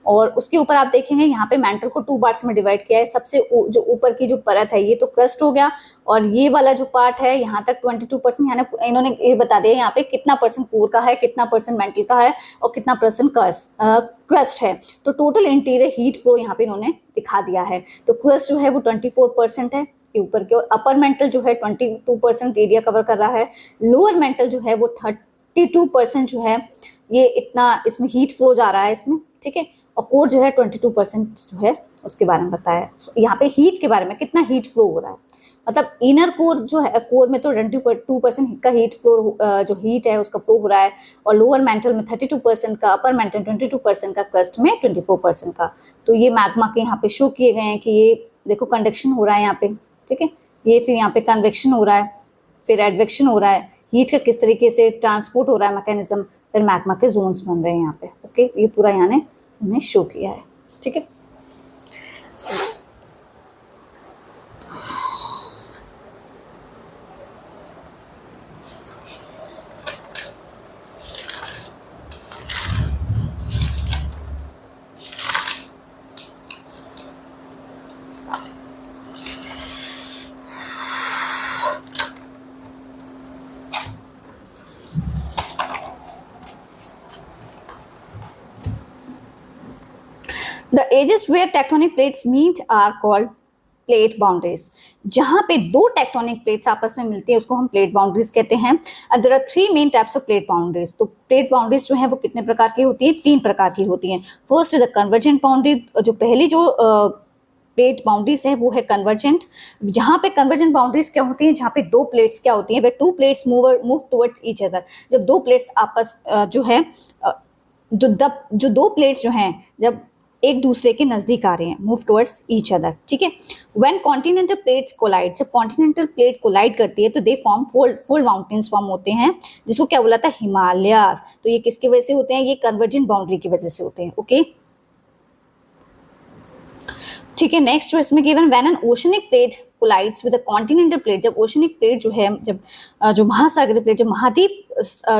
और उसके ऊपर आप देखेंगे यहाँ पे मेंटल को 2 पार्ट्स में डिवाइड किया है। सबसे जो ऊपर की जो परत है ये तो क्रस्ट हो गया, और ये वाला जो पार्ट है यहाँ तक 22%, यानी इन्होंने ये बता दिया यहाँ पे कितना परसेंट कोर का है, कितना परसेंट मेंटल का है और कितना परसेंट क्रस्ट है। तो टोटल इंटीरियर हीट फ्लो यहाँ पे इन्होंने दिखा दिया है। तो क्रस्ट जो है वो 24% है ऊपर के, और अपर मेंटल जो है 22% एरिया कवर कर रहा है। लोअर मेंटल जो है वो 32% जो है, ये इतना इसमें हीट फ्लो जा रहा है इसमें। ठीक है, और कोर जो है 22% जो है उसके बारे में बताया। यहाँ पे हीट के बारे में, कितना हीट फ्लो हो रहा है, मतलब इनर कोर जो है, कोर में तो 22% का हीट फ्लो, जो हीट है उसका फ्लो हो रहा है, और लोअर मेंटल में 32% का, अपर मेंटल 22% का, क्रस्ट में 24% का। तो ये मैग्मा के यहाँ पे शो किए गए हैं कि ये देखो कंडक्शन हो रहा है यहाँ पे, ठीक है, ये फिर यहाँ पे कन्वेक्शन हो रहा है, फिर एडवेक्शन हो रहा है, हीट का किस तरीके से ट्रांसपोर्ट हो रहा है मैकेनिज्म, फिर मैग्मा के जोन्स बन रहे हैं यहाँ पे। ओके, ये पूरा यहाँ ने उन्हें शो किया है, ठीक है। The edges where tectonic plates meet are called plate boundaries. जहां पे दो टेक्टोनिक प्लेट्स आपस में मिलती है उसको हम प्लेट बाउंड्रीज कहते हैं। There are three main types of plate boundaries. तो प्लेट बाउंड्रीज जो है वो कितने प्रकार की होती है? तीन प्रकार की होती हैं। First is the convergent boundary. जो पहली जो प्लेट बाउंड्रीज है वो है कन्वर्जेंट। जहां पे कन्वर्जेंट बाउंड्रीज क्या होती हैं? जहां पे दो प्लेट्स क्या होती हैं? Way to plates move towards each other. जब दो प्लेट्स आपस जो है जो दो प्लेट्स जो हैं जब एक दूसरे के नजदीक आ रहे हैं, मूव टुवर्ड्स ईच अदर, ठीक है। व्हेन कॉन्टिनेंटल प्लेट्स कोलाइड, जब कॉन्टिनेंटल प्लेट कोलाइड करती है तो they form full mountains form होते हैं, जिसको क्या बोला था? हिमालयास। तो ये किसकी वजह से होते हैं? ये कन्वर्जेंट बाउंड्री की वजह से होते हैं। ओके, ठीक है। नेक्स्ट जो इसमें given, when an oceanic plate collides with a continental plate, जब ओशनिक प्लेट जो है, जब जो महासागरीय प्लेट, जो महाद्वीप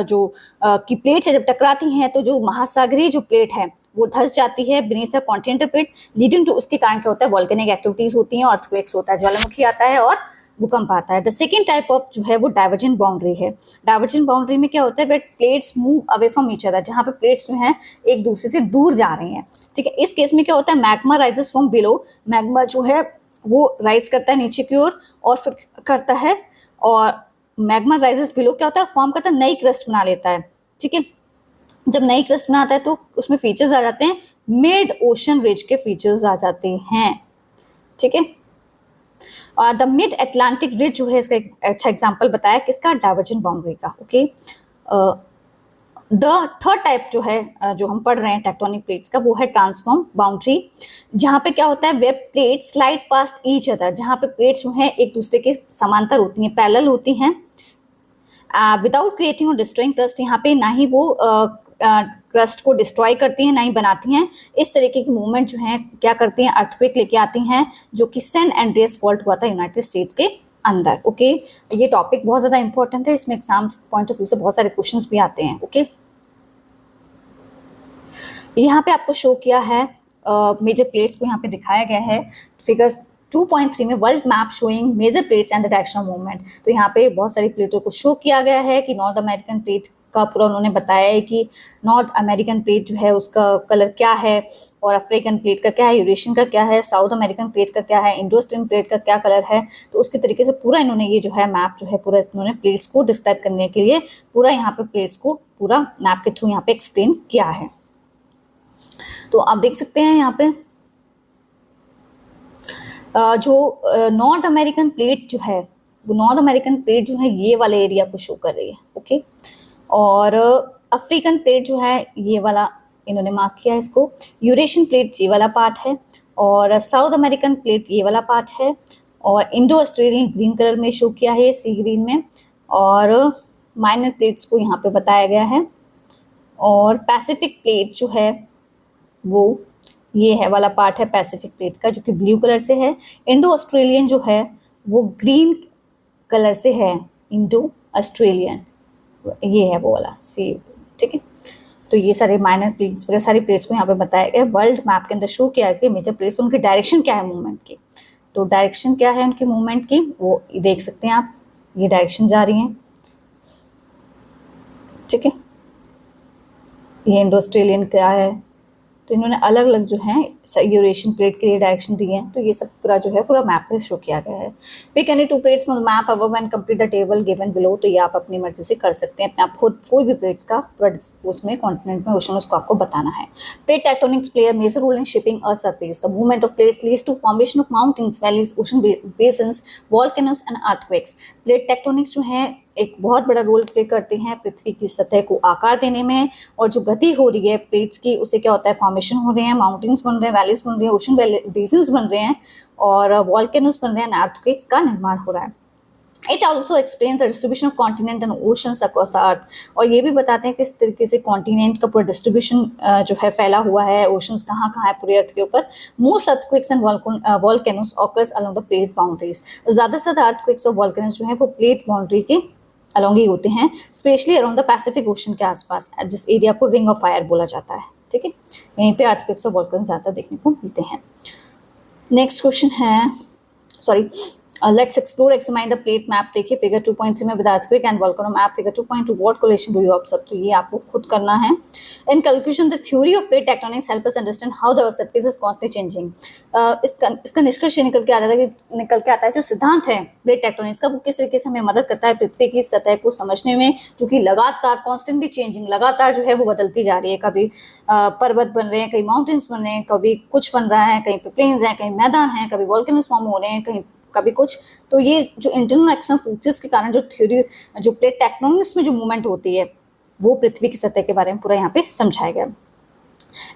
जो की प्लेट से जब टकराती हैं तो जो महासागरीय जो प्लेट है वो धंस जाती है beneath the continental plate, leading to, उसके कारण क्या होता है? वॉल्केनिक एक्टिविटीज होती हैं, अर्थक्वेक्स होता है, ज्वालामुखी आता है और भूकंप आता है। द सेकेंड टाइप ऑफ जो है वो डाइवर्जेंट बाउंड्री है। डाइवर्जेंट बाउंड्री में क्या होता है? वे plates move away from each other, जहाँ पे प्लेट्स जो हैं एक दूसरे से दूर जा रही हैं, ठीक है। इस केस में क्या होता है? Magma rises from below, magma जो है वो राइज करता है नीचे की ओर और फिर करता है, और मैग्मा राइजेस बिलो क्या होता है? फॉर्म करता है, नई क्रस्ट बना लेता है, ठीक है। जब नई क्रस्ट बनाता है तो उसमें फीचर्स आ जाते हैं, मिड ओशन रिज के फीचर्स आ जाते हैं, ठीक है। द मिड अटलांटिक रिज जो है इसका एक अच्छा एग्जांपल बताया किसका? डाइवर्जेंट बाउंड्री का। ओके, द थर्ड टाइप जो है जो हम पढ़ रहे हैं टेक्टोनिक प्लेट्स का, वो है ट्रांसफॉर्म बाउंड्री। जहाँ पे क्या होता है? वे plate slide past each other, जहाँ पे प्लेट्स जो हैं एक दूसरे के समांतर होती हैं, पैरेलल होती हैं, विदाउट क्रिएटिंग और डिस्ट्रॉइंग क्रस्ट। यहाँ पे ना ही वो क्रस्ट को डिस्ट्रॉय करती हैं ना ही बनाती हैं। इस तरीके की मूवमेंट जो है क्या करती हैं? अर्थक्वेक लेके आती हैं, जो कि सैन एंड्रियास फॉल्ट हुआ था यूनाइटेड स्टेट्स के अंदर। ओके, ये टॉपिक बहुत ज़्यादा इंपॉर्टेंट है, इसमें एग्जाम्स पॉइंट ऑफ व्यू से बहुत सारे क्वेश्चंस भी आते हैं। ओके, यहाँ पे आपको शो किया है मेजर प्लेट्स को, यहाँ पे दिखाया गया है फिगर 2.3 में, world map showing major plates and the direction of movement. तो यहाँ पे बहुत सारी प्लेटों को शो किया गया है कि नॉर्थ अमेरिकन प्लेट का पूरा उन्होंने बताया है कि नॉर्थ अमेरिकन प्लेट जो है उसका कलर क्या है, और अफ्रीकन प्लेट का क्या है, यूरेशियन का क्या है, साउथ अमेरिकन प्लेट का क्या है, इंडोस्टीन प्लेट का क्या कलर है। तो उसके तरीके से पूरा इन्होंने ये जो है मैप जो है पूरा इन्होंने प्लेट्स को डिस्क्राइब करने के लिए पूरा यहाँ पे प्लेट्स को पूरा मैप के थ्रू यहाँ पे एक्सप्लेन किया है। तो आप देख सकते हैं यहाँ पे जो नॉर्थ अमेरिकन प्लेट जो है वो नॉर्थ अमेरिकन प्लेट जो है ये वाले एरिया को शो कर रही है। ओके, और अफ्रीकन प्लेट जो है ये वाला इन्होंने मार्क किया है इसको, यूरेशियन प्लेट ये वाला पार्ट है, और साउथ अमेरिकन प्लेट ये वाला पार्ट है, और इंडो ऑस्ट्रेलियन ग्रीन कलर में शो किया है सी ग्रीन में, और माइनर प्लेट्स को यहाँ पे बताया गया है, और पैसिफिक प्लेट जो है वो ये है वाला पार्ट है पैसिफिक प्लेट का जो कि ब्लू कलर से है। इंडो ऑस्ट्रेलियन जो है वो ग्रीन कलर से है, इंडो ऑस्ट्रेलियन ये है वो वाला सी, ठीक है। तो ये सारे माइनर प्लेट्स वगैरह सारी प्लेट्स को यहाँ पे बताया गया, वर्ल्ड मैप के अंदर शो किया कि मेजर प्लेट्स उनकी डायरेक्शन क्या है मूवमेंट की। तो डायरेक्शन क्या है उनकी मूवमेंट की वो देख सकते हैं आप, ये डायरेक्शन जा रही हैं, ठीक है। ये इंडो ऑस्ट्रेलियन क्या है, तो इन्होंने अलग अलग जो है यूरेशियन प्लेट के लिए डायरेक्शन दिए हैं। तो ये सब पूरा जो है पूरा मैप में शो किया गया है। Pick any 2 plates from the map above and complete the table given below. तो ये आप अपनी मर्जी से कर सकते हैं, अपने आप खुद कोई भी प्लेट्स का उसमें कॉन्टिनेंट में ओशन उसको आपको बताना है। Plate tectonics play a major role in shaping a surface. The movement of plates leads to formation of mountains, valleys, ocean basins, volcanoes and earthquakes. Plate tectonics जो है एक बहुत बड़ा रोल प्ले करते हैं पृथ्वी की सतह को आकार देने में, और जो गति हो रही है प्लेट्स की उससे क्या होता है, फॉर्मेशन हो रहे हैं, माउंटेन्स बन रहे हैं, वैलीज बन रही हैं, ओशन बेसिन्स बन रहे हैं और वॉल्केनोस बन रहे हैं, अर्थक्वेक्स का निर्माण हो रहा है। It also explains the distribution of continent and oceans across the earth. और ये भी बताते हैं किस तरीके से कॉन्टिनेंट का पूरा डिस्ट्रीब्यूशन जो है फैला हुआ है, ओशंस कहाँ कहाँ है पूरे अर्थ के ऊपर। Most earthquakes and volcanoes occurs along the plate boundaries. ज़्यादा से ज़्यादा अर्थक्वेक्स और वॉल्केनोस जो है वो प्लेट बाउंड्री के अलोंग ही होते हैं, specially around the Pacific ocean के आसपास, जिस एरिया को रिंग ऑफ फायर बोला जाता है। ठीक है, यहीं पे अर्थक्वेक्स और वॉल्केनोस ज़्यादा देखने को मिलते हैं। नेक्स्ट क्वेश्चन है, sorry, let's explore examine the plate map. देखिए फिगर 2.3 में with earthquake and volcano map. Figure 2.2 what correlation do you observe. तो ये आपको खुद करना है। इन calculation the theory of plate tectonics help us understand how the surface is constantly changing. इसका निष्कर्ष निकल के आता है जो सिद्धांत है प्लेट टेक्टोनिक्स का, वो किस तरीके से हमें मदद करता है पृथ्वी की सतह को समझने में, जो कि लगातार कॉन्स्टेंटली चेंजिंग, लगातार जो है वो बदलती जा रही है। कभी पर्वत बन रहे हैं, कहीं माउंटेन्स बन रहे हैं, कभी कुछ बन रहा है, कहीं पे प्लेन्स हैं, कहीं मैदान है, कभी वॉल्केनोस फॉर्म हो रहे हैं, कहीं कभी कुछ। तो ये जो इंटरनल एक्सटर्नल फोर्सेस के कारण जो थ्योरी, जो प्लेट टेक्टोनिक्स में जो मूवमेंट होती है, वो पृथ्वी की सतह के बारे में पूरा यहाँ पे समझाया गया।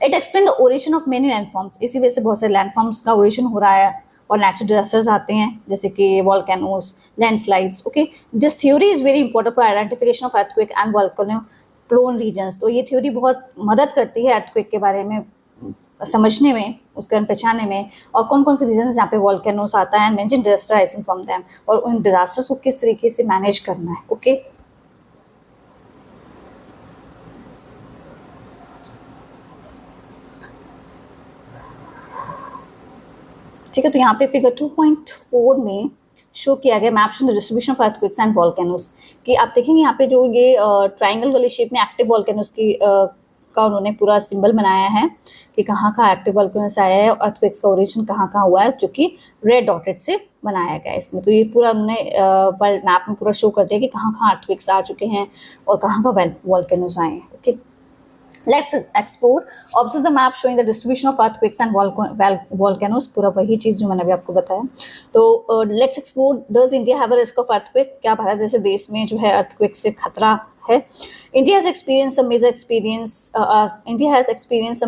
It explain the origin of many landforms. इसी वजह से बहुत सारे लैंडफॉर्म्स का ओरिजिन हो रहा है और नेचुरल डिजास्टर्स आते हैं, जैसे कि volcanoes, landslides. Okay, this theory is very important for identification of earthquake and volcano prone regions. तो ये थ्योरी बहुत मदद करती है अर्थक्वेक के बारे में समझने में, उसके पहचानने में, और कौन कौन से रीजन जहाँ पे वॉल्केनोस आता है, mention disaster rising from them, और उन डिजास्टर्स को किस तरीके से मैनेज करना है। ओके, ठीक है। तो यहाँ पे फिगर 2.4 में शो किया गया map show the distribution of earthquakes and volcanoes, कि आप देखेंगे यहाँ पे जो ये ट्राइंगल वाली शेप में एक्टिव वॉल्केनोस की का उन्होंने पूरा सिंबल बनाया है कि कहाँ कहाँ एक्टिव वॉल्केनोस आया है और अर्थक्वेक्स का ओरिजिन कहाँ कहाँ हुआ है, जो कि रेड डॉटेड से बनाया गया है इसमें। तो ये पूरा उन्होंने वर्ल्ड मैप में पूरा शो कर दिया कि कहाँ कहाँ अर्थक्वेक्स आ चुके हैं और कहाँ कहाँ वॉल्केनोस आए हैं। Okay, Let's explore. Observe the map showing the distribution of earthquakes and volcanoes. पूरा वही चीज़ जो मैंने अभी आपको बताया। तो let's explore. Does India have a risk of earthquake? क्या भारत जैसे देश में जो है earthquake से खतरा है? India has experienced some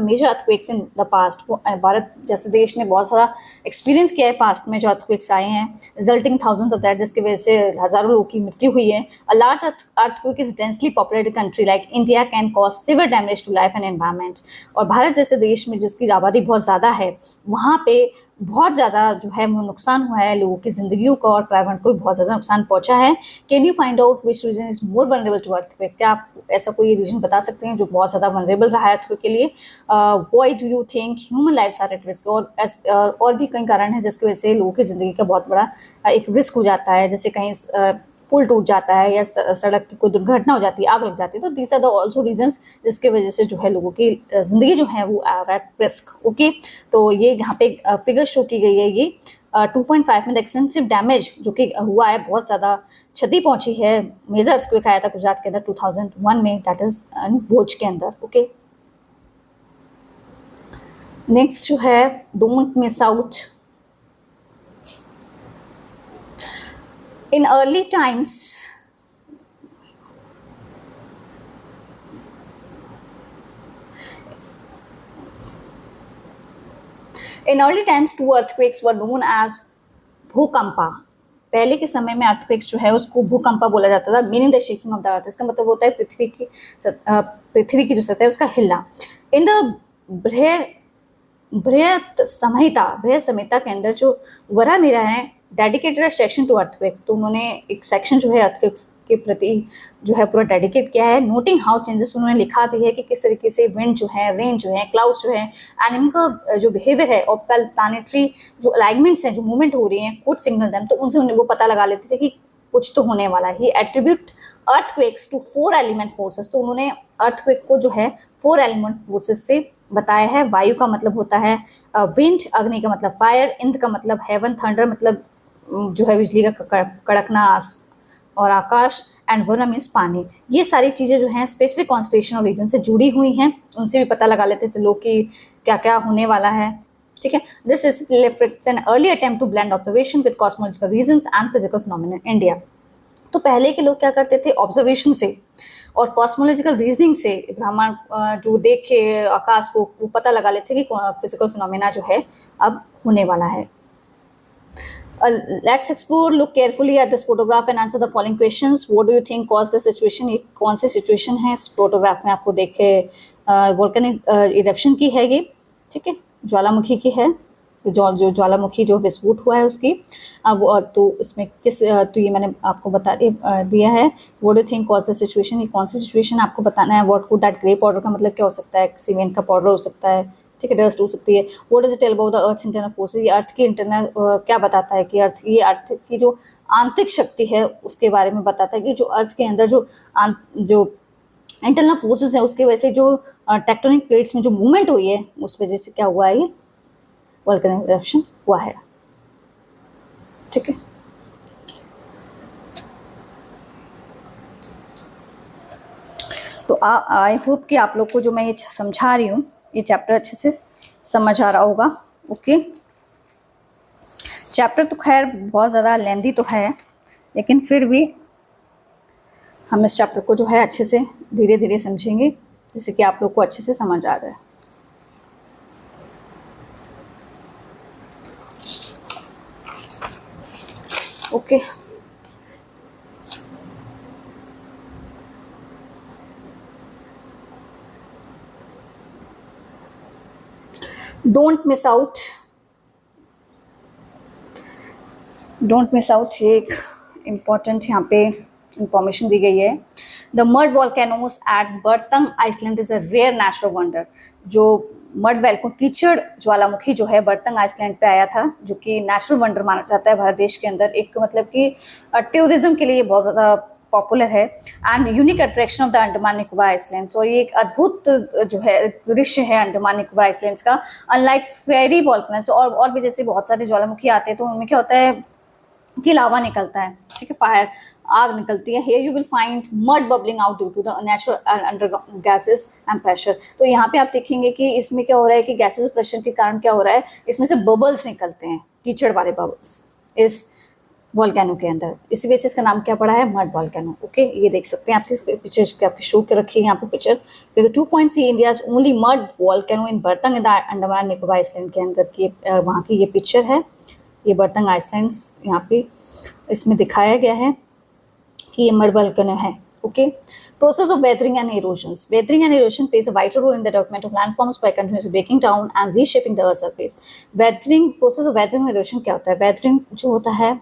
major earthquakes in the past. Bharat जैसे देश ने बहुत सारा एक्सपीरियंस किया है पास्ट में जो earthquakes आए हैं, resulting thousands of that, जिसकी वजह से हजारों लोगों की मृत्यु हुई है। A large earthquake is densely populated country like India can cause severe damage to life and environment. और भारत जैसे देश में जिसकी आबादी बहुत ज़्यादा है, वहाँ पे बहुत ज़्यादा जो है नुकसान हुआ है, लोगों की जिंदगियों को और पर्यावरण को भी बहुत ज़्यादा नुकसान पहुँचा है। Can you find out which region is more vulnerable to earthquake? क्या आप ऐसा कोई रीजन बता सकते हैं जो बहुत ज़्यादा वनरेबल रहा है अर्थक्वेक के लिए? Why do you think human lifes are at risk? और भी कई कारण हैं जिसकी वजह से लोगों की ज़िंदगी का बहुत बड़ा एक रिस्क हो जाता है, जैसे कहीं पुल टूट जाता है या सड़क की कोई दुर्घटना हो जाती है, आग लग जाती है। तो these are the also reasons जिसके वजह से जो है लोगों की ज़िंदगी जो है वो आर एट रिस्क। ओके, तो ये यहाँ पे फिगर शो की गई है। ये 2.5 में द एक्सटेंसिव डैमेज जो कि हुआ है, बहुत ज़्यादा क्षति पहुंची है। मेजर अर्थक्वेक आया था गुजरात के अंदर 2001 में, दैट इज भोज के अंदर। ओके, नेक्स्ट जो है don't miss out. In early times, two earthquakes were known as भूकंपा। पहले के समय में अर्थक्वेक्स जो है उसको भूकंपा बोला जाता था, meaning the shaking of the अर्थ। इसका मतलब होता है पृथ्वी की जो सतह है उसका हिलना। इन द बृहत संहिता के अंदर जो वराहमिहिर है डेडिकेटेड सेक्शन टू अर्थक्वेक। तो उन्होंने एक सेक्शन जो है अर्थक्वेक के प्रति जो है पूरा डेडिकेट किया है। नोटिंग हाउ चेंजेस, उन्होंने लिखा भी है कि किस तरीके से विंड जो है, रेन जो है, क्लाउड्स जो है, एंड इनका जो बिहेवियर है और प्लानिटरी जो अलाइनमेंट्स हैं, जो मूवमेंट हो रही हैं, कुड सिग्नल देम। तो उनसे वो पता लगा लेते थे कि कुछ तो होने वाला है। Attribute earthquakes to 4 element forces. तो उन्होंने अर्थक्वेक को जो है 4 एलिमेंट फोर्सेस से बताया है। वायु का मतलब होता है विंड, अग्नि का मतलब फायर, इंद्र का मतलब हेवन, थंडर मतलब जो है बिजली का कड़कना और आकाश, एंड वरुण मीन्स पानी। ये सारी चीज़ें जो हैं स्पेसिफिक कॉन्स्टेलेशन और रीजन से जुड़ी हुई हैं, उनसे भी पता लगा लेते थे लोग कि क्या क्या होने वाला है। ठीक है, this is reflects an early attempt to blend observation with cosmological reasons and physical phenomena in India. तो पहले के लोग क्या करते थे, ऑब्जर्वेशन से और कॉस्मोलॉजिकल रीजनिंग से ब्रह्मांड जो देख के आकाश को वो पता लगा लेते कि फिजिकल फिनोमेना जो है अब होने वाला है। Let's explore, look carefully at this photograph and answer the following questions. What do you think caused the situation? ये कौन सी सिचुएशन है इस फोटोग्राफ में आपको देख के? वोल्केनिक इरप्शन की है ये, ठीक है, ज्वालामुखी की है, जो ज्वालामुखी जो विस्फोट हुआ है उसकी। वो तो इसमें किस तो ये मैंने आपको बता दिया है। What do you think cause the situation, ये कौन सी सिचुएशन आपको बताना है। What could that grey powder का मतलब क्या हो सकता है, सीमेंट का पाउडर हो सकता है, ठीक है, डस्ट हो सकती है। What does it tell about the earth internal forces, ये अर्थ की इंटरनल क्या बताता है कि अर्थ की जो आंतरिक शक्ति है उसके बारे में बताता है कि जो अर्थ के अंदर जो इंटरनल फोर्सेस है उसकी वजह से जो टेक्टोनिक प्लेट्स में जो मूवमेंट हुई है उस वजह से क्या हुआ है, ये वोल्केनिक इरप्शन हुआ है। ठीक है, तो आई होप कि आप लोग को जो मैं ये समझा रही हूँ ये चैप्टर अच्छे से समझ आ रहा होगा। ओके, चैप्टर तो खैर बहुत ज़्यादा लेंदी तो है, लेकिन फिर भी हम इस चैप्टर को जो है अच्छे से धीरे धीरे समझेंगे जिससे कि आप लोग को अच्छे से समझ आ जाए। ओके, डोंट मिस आउट, ये एक इम्पॉर्टेंट यहाँ पे इंफॉर्मेशन दी गई है। The mud volcanoes at Baratang island is a rare natural wonder. जो मड वैल्को कीचड़ ज्वालामुखी जो है बर्तंग आइसलैंड पे आया था, जो कि नेचुरल वंडर माना जाता है भारत देश के अंदर, एक मतलब कि टूरिज्म के लिए बहुत ज़्यादा पॉपुलर है, and unique attraction of the Andaman Nicobar islands. और ये एक अद्भुत जो है दृश्य है अंडमान निकोबार आइसलैंड्स का। अनलाइक फेरी वॉल्कनस और भी जैसे बहुत सारे ज्वालामुखी आते हैं तो उनमें क्या होता है कि लावा निकलता है, ठीक है, फायर, आग निकलती है। Here you will find mud bubbling out due to the natural underground gases and pressure. तो यहाँ पे आप देखेंगे कि इसमें क्या हो रहा है कि गैसेस और प्रेशर के कारण क्या हो रहा है, इसमें से बबल्स निकलते हैं, कीचड़ वाले बबल्स इस वॉल्केनो के अंदर। इसी वजह से इसका नाम क्या पड़ा है, मड वॉल्केनो। ओके, ये देख सकते हैं आपकी पिक्चर आपके शो के रखी है यहाँ पे picture. 2.3 India's only mud volcano in Baratang in Andaman Nicobar island के अंदर की वहाँ की ये पिक्चर है। ये बर्तंग आइसलैंड्स यहाँ पे इसमें दिखाया गया है कि ये मड वॉल्केनो है। Okay, process of weathering and erosions. Weathering and erosion plays a vital role in the development of landforms by continuously breaking down and reshaping the earth's surface. Weathering, process of weathering and erosion क्या होता है? weathering जो होता है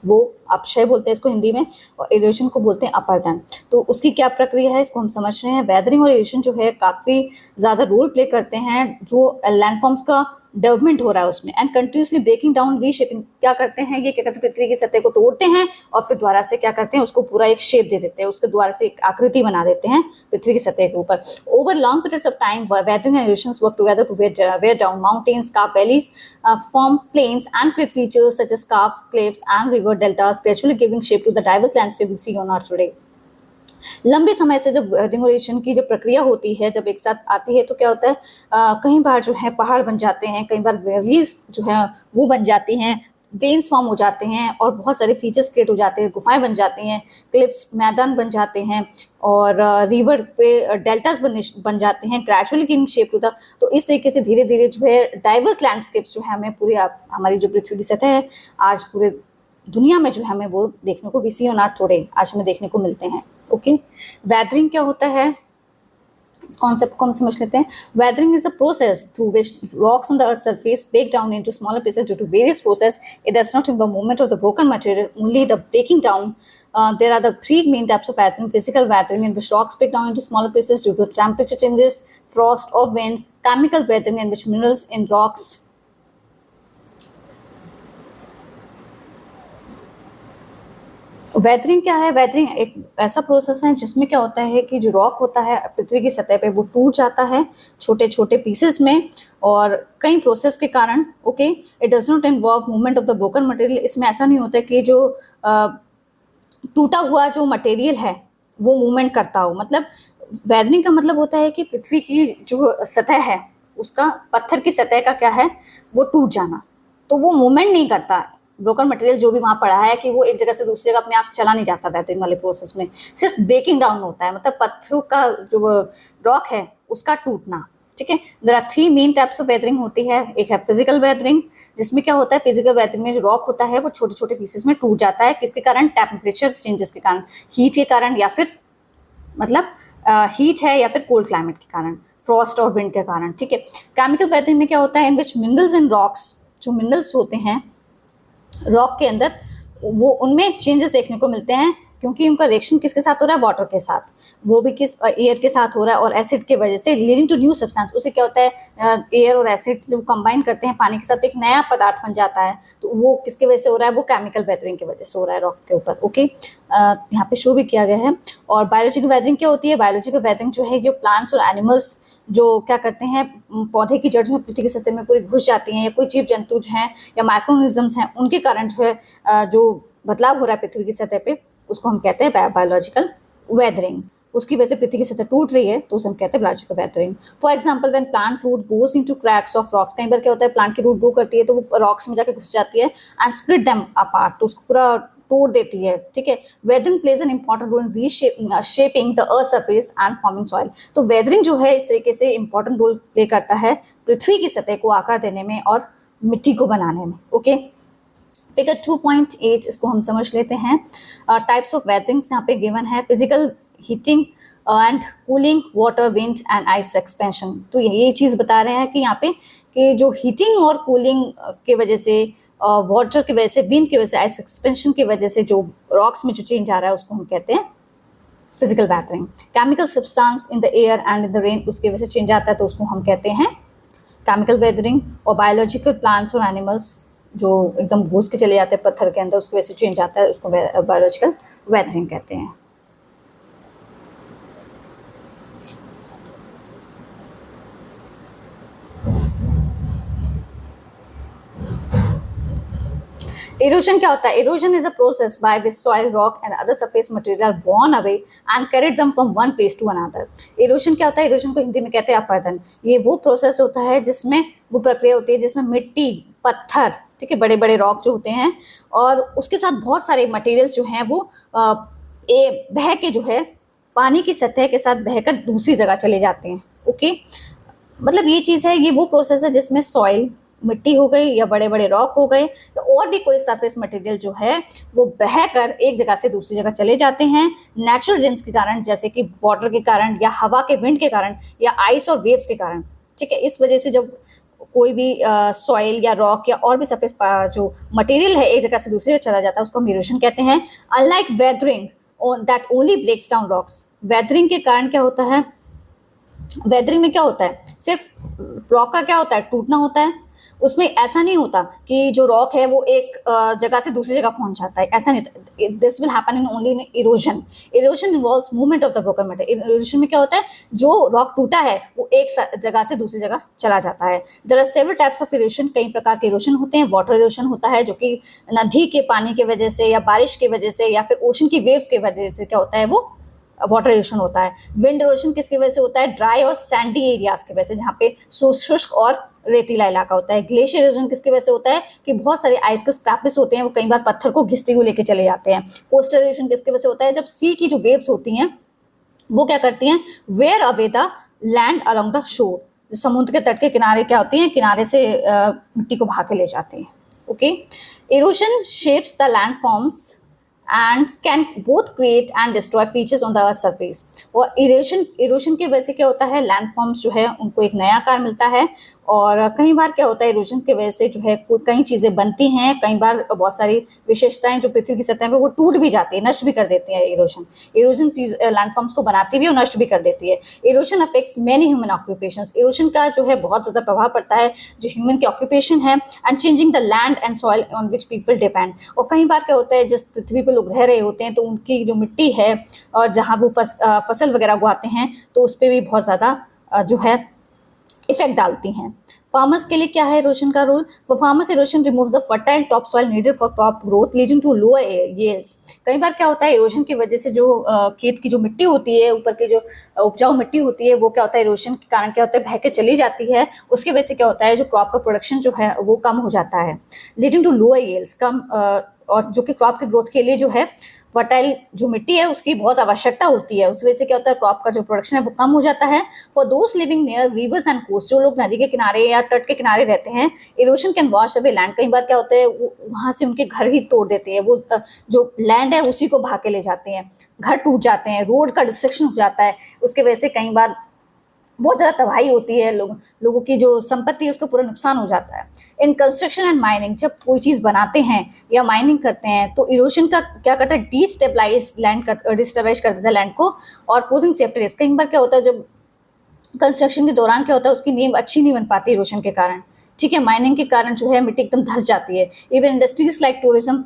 वो अपक्षय बोलते हैं इसको हिंदी में, और इरोशन को बोलते हैं अपर्दन। तो उसकी क्या प्रक्रिया है इसको हम समझ रहे हैं। वेदरिंग और इरोशन जो है काफ़ी ज़्यादा रोल प्ले करते हैं जो लैंडफॉर्म्स का डेवलपमेंट हो रहा है उसमें, and continuously breaking down reshaping क्या करते हैं, ये क्या करते हैं, पृथ्वी की सतह को तोड़ते हैं और फिर दोबारा से क्या करते हैं, उसको पूरा एक शेप दे देते हैं, उसके द्वारा से एक आकृति बना देते हैं पृथ्वी की सतह के ऊपर। Over long periods of time weathering and erosions work together to wear down mountains, scarp valleys, form plains and cliff features such as scarps, cliffs and river deltas, gradually giving shape to the diverse landscape we see on Earth today. लंबे समय से जब demolition की जो प्रक्रिया होती है जब एक साथ आती है तो क्या होता है, कई बार जो है पहाड़ बन जाते हैं, कई बार वैलीज जो है वो बन जाती हैं, प्लेन्स फॉर्म हो जाते हैं और बहुत सारे फीचर्स क्रिएट हो जाते हैं, गुफाएं बन जाती हैं, क्लिफ्स मैदान बन जाते हैं और रिवर पे डेल्टास बन जाते हैं, gradually giving shape to the. तो इस तरीके से धीरे धीरे जो है डाइवर्स लैंडस्केप्स जो है हमें पूरी हमारी जो पृथ्वी की सतह है आज पूरे दुनिया में जो हमें वो देखने को, we see on earth today, आज हमें देखने को मिलते हैं। ओके, वेदरिंग क्या होता है इस कॉन्सेप्ट को हम समझ लेते हैं। Weathering is a process through which rocks on the earth surface break down into smaller pieces due to various process. It does not involve movement of the broken material, only the breaking down. There are the three main types of weathering: physical weathering, in which rocks break down into smaller pieces due to temperature changes, frost or wind; chemical weathering, in which minerals in rocks weathering क्या है? Weathering एक ऐसा process है जिसमें क्या होता है कि जो रॉक होता है पृथ्वी की सतह पे वो टूट जाता है छोटे-छोटे पीसेस में, और कई प्रोसेस के कारण, okay, it does not involve movement of the broken material. इसमें ऐसा नहीं होता कि जो टूटा हुआ जो मटेरियल है वो मूवमेंट करता हो। मतलब वेदरिंग का मतलब होता है कि पृथ्वी की जो सतह है उसका, पत्थर की सतह का क्या है, वो टूट जाना। तो वो मूवमेंट नहीं करता, ब्रोकन मटेरियल जो भी वहां पड़ा है कि वो एक जगह से दूसरी जगह अपने आप चला नहीं जाता वेदरिंग वाले प्रोसेस में, सिर्फ ब्रेकिंग डाउन होता है, मतलब पत्थरों का जो रॉक है उसका टूटना। ठीक है, there are three main types of weathering होती है। एक है फिजिकल वेदरिंग, जिसमें क्या होता है, फिजिकल वेदरिंग में जो रॉक होता है वो छोटे छोटे पीसेस में टूट जाता है, किसके कारण, टेम्परेचर चेंजेस के कारण, हीट के कारण, या फिर मतलब हीट है या फिर कोल्ड क्लाइमेट के कारण, फ्रॉस्ट और विंड के कारण। ठीक है, केमिकल वेदरिंग में क्या होता है, इन विच मिनरल्स एंड रॉक्स, जो मिनरल्स होते हैं रॉक के अंदर, वो उनमें चेंजेस देखने को मिलते हैं, क्योंकि उनका रिएक्शन किसके साथ हो रहा है, वाटर के साथ, वो भी किस एयर के साथ हो रहा है, और एसिड के वजह से लीडिंग टू न्यू सब्सटेंस। उससे क्या होता है, एयर और एसिड जो कंबाइन करते हैं पानी के साथ एक नया पदार्थ बन जाता है। तो वो किसके वजह से हो रहा है, वो केमिकल वेदरिंग की वजह से हो रहा है रॉक के ऊपर। ओके, यहाँ पे शो भी किया गया है। और बायोलॉजिकल वेदरिंग क्या होती है, बायोलॉजिकल वेदरिंग जो है, जो प्लांट्स और एनिमल्स जो क्या करते हैं, पौधे की जड़ जो है पृथ्वी की सतह में पूरी घुस जाती हैं, या कोई जीव जंतु जो हैं या माइक्रोनिज्म्स हैं उनके कारण जो है जो बदलाव हो रहा है पृथ्वी की सतह पे, उसको हम कहते हैं बायोलॉजिकल वेदरिंग। उसकी वजह से पृथ्वी की सतह टूट रही है तो उसे हम कहते हैं biological weathering. For example, when plant root goes into cracks of rocks, कई बार क्या होता है प्लांट की रूट ग्रो करती है तो वो रॉक्स में जाकर घुस जाती है, एंड स्प्लिट देम अपार्ट, तो उसको पूरा तोड़ देती है। ठीक है, weathering plays an important role in shaping the earth surface and forming soil. तो वेदरिंग जो है इस तरीके से इंपॉर्टेंट रोल प्ले करता है पृथ्वी की सतह को आकार देने में और मिट्टी को बनाने में। ओके, फिगर 2.8 इसको हम समझ लेते हैं। टाइप्स ऑफ वेदरिंग्स यहाँ पे गिवन है, physical heating and cooling, water, wind and ice expansion. तो ये चीज़ बता रहे हैं कि यहाँ पे कि जो हीटिंग और कूलिंग के वजह से, वाटर की वजह से, विंड की वजह से, आइस एक्सपेंशन की वजह से जो रॉक्स में जो चेंज आ रहा है उसको हम कहते हैं physical weathering. Chemical substance in the air and in the rain, उसकी वजह से चेंज आता है तो उसको हम कहते हैं केमिकल वेदरिंग। और बायोलॉजिकल प्लांट्स और एनिमल्स जो एकदम घुस के चले जाते हैं पत्थर के अंदर, उसकी वजह से चेंज आता है, उसको बायोलॉजिकल वेदरिंग कहते हैं। इरोजन क्या होता है, erosion is a process by which soil, rock and other surface material are borne away and carried them from one place to another. Erosion क्या होता है, इरोजन को हिंदी में कहते हैं अपरदन। ये वो प्रोसेस होता है जिसमें, वो प्रक्रिया होती है जिसमें मिट्टी, पत्थर, ठीक है, बड़े बड़े रॉक जो होते हैं और उसके साथ बहुत सारे मटेरियल्स जो हैं वो बह के जो है पानी की सतह के साथ बहकर दूसरी जगह चले जाते हैं। ओके, मतलब ये चीज़ है, ये वो प्रोसेस है जिसमें सॉइल, मिट्टी हो गई या बड़े बड़े रॉक हो गए या और भी कोई सरफेस मटेरियल जो है वो बहकर एक जगह से दूसरी जगह चले जाते हैं नेचुरल जेंस के कारण, जैसे कि वाटर के कारण या हवा के विंड के कारण या आइस और वेव्स के कारण। ठीक है, इस वजह से जब कोई भी सॉइल या रॉक या और भी सरफेस जो मटेरियल है एक जगह से दूसरी जगह चला जाता है उसको हम इरोजन कहते हैं। Unlike weathering that only breaks down rocks, weathering के कारण क्या होता है, वेदरिंग में क्या होता है, सिर्फ रॉक का क्या होता है, टूटना होता है। उसमें ऐसा नहीं होता कि जो रॉक है वो एक जगह से दूसरी जगह पहुंच जाता है, ऐसा नहीं होता। This will happen in only in erosion. Erosion involves movement of the broken material. Erosion में क्या होता है, जो रॉक टूटा है वो एक जगह से दूसरी जगह चला जाता है। There are several types of erosion, कई प्रकार के इरोजन होते हैं। वाटर इरोजन होता है जो कि नदी के पानी की वजह से या बारिश की वजह से या फिर ओशन की वेव्स की वजह से क्या होता है, वो वाटर इरोजन होता है। विंड इरोजन किसकी वजह से होता है, ड्राई और सैंडी एरियाज की वजह से, जहाँ पे शुष्क और रेतीला इलाका होता है। ग्लेशियर इरोजन किसकी वजह से होता है कि बहुत सारे आइस के स्क्रैपेस होते हैं, वो कई बार पत्थर को घिसते हुए लेके चले जाते हैं। कोस्टल इरोजन किसकी वजह से होता है, जब सी की जो वेव्स होती हैं वो क्या करती हैं, wear away the land along the shore, समुद्र के तट के किनारे क्या होती हैं, किनारे से मिट्टी को भाग के ले जाते हैं। Okay, erosion shapes the land forms and can both create and destroy features on the earth surface. और इरोजन की वजह से क्या होता है, लैंड फॉर्म्स जो है उनको एक नया आकार मिलता है, और कई बार क्या होता है इरोजन की वजह से जो है कई चीज़ें बनती हैं, कई बार बहुत सारी विशेषताएं जो पृथ्वी की सतह पे वो टूट भी जाती है, नष्ट भी कर देती है। इरोजन लैंड फॉर्म्स को बनाती भी और नष्ट भी कर देती है। Erosion affects many human occupations, erosion का जो है बहुत ज़्यादा प्रभाव पड़ता है जो ह्यूमन की ऑक्यूपेशन है, and changing the land and soil on which people depend. और कई बार क्या होता है जिस पृथ्वी पर लोग रह रहे होते हैं, तो उनकी जो मिट्टी है और जहाँ वो फसल वगैरह उगाते हैं, तो उस पे भी बहुत ज़्यादा जो है इफेक्ट डालती हैं। फार्मर्स के लिए क्या है इरोजन का रोल? वो farmers erosion removes the fertile top soil needed for crop growth leading to lower yields. कई बार क्या होता है इरोजन की वजह से जो खेत की जो मिट्टी होती है, ऊपर की जो उपजाऊ मिट्टी होती है, वो क्या होता है इरोजन के कारण क्या होता है बह के चली जाती है। उसकी वजह से क्या होता है जो क्रॉप का प्रोडक्शन जो है वो कम हो जाता है, लीडिंग टू लोअर यील्ड्स, कम और जो कि क्रॉप की ग्रोथ के लिए जो है फर्टाइल जो मिट्टी है उसकी बहुत आवश्यकता होती है। उस वजह से क्या होता है क्रॉप का जो प्रोडक्शन है वो कम हो जाता है। For those living near rivers and coast, जो लोग नदी के किनारे या तट के किनारे रहते हैं, erosion can wash away land. कई बार क्या होता है वहां से उनके घर ही तोड़ देते हैं, वो जो लैंड है उसी को भाग के ले जाते हैं, घर टूट जाते हैं, रोड का डिस्ट्रक्शन हो जाता है। उसके वजह से कई बार बहुत ज़्यादा तबाही होती है, लोगों की जो संपत्ति है उसका पूरा नुकसान हो जाता है। इन कंस्ट्रक्शन एंड माइनिंग, जब कोई चीज़ बनाते हैं या माइनिंग करते हैं तो इरोजन का क्या करता है डिस्टेबलाइज कर देता है लैंड को और पोजिंग सेफ्टी रिस्क। कई बार क्या होता है जब कंस्ट्रक्शन के दौरान क्या होता है उसकी नींव अच्छी नहीं बन पाती इरोजन के कारण, ठीक है, माइनिंग के कारण जो है मिट्टी एकदम धंस जाती है। Even industries like tourism,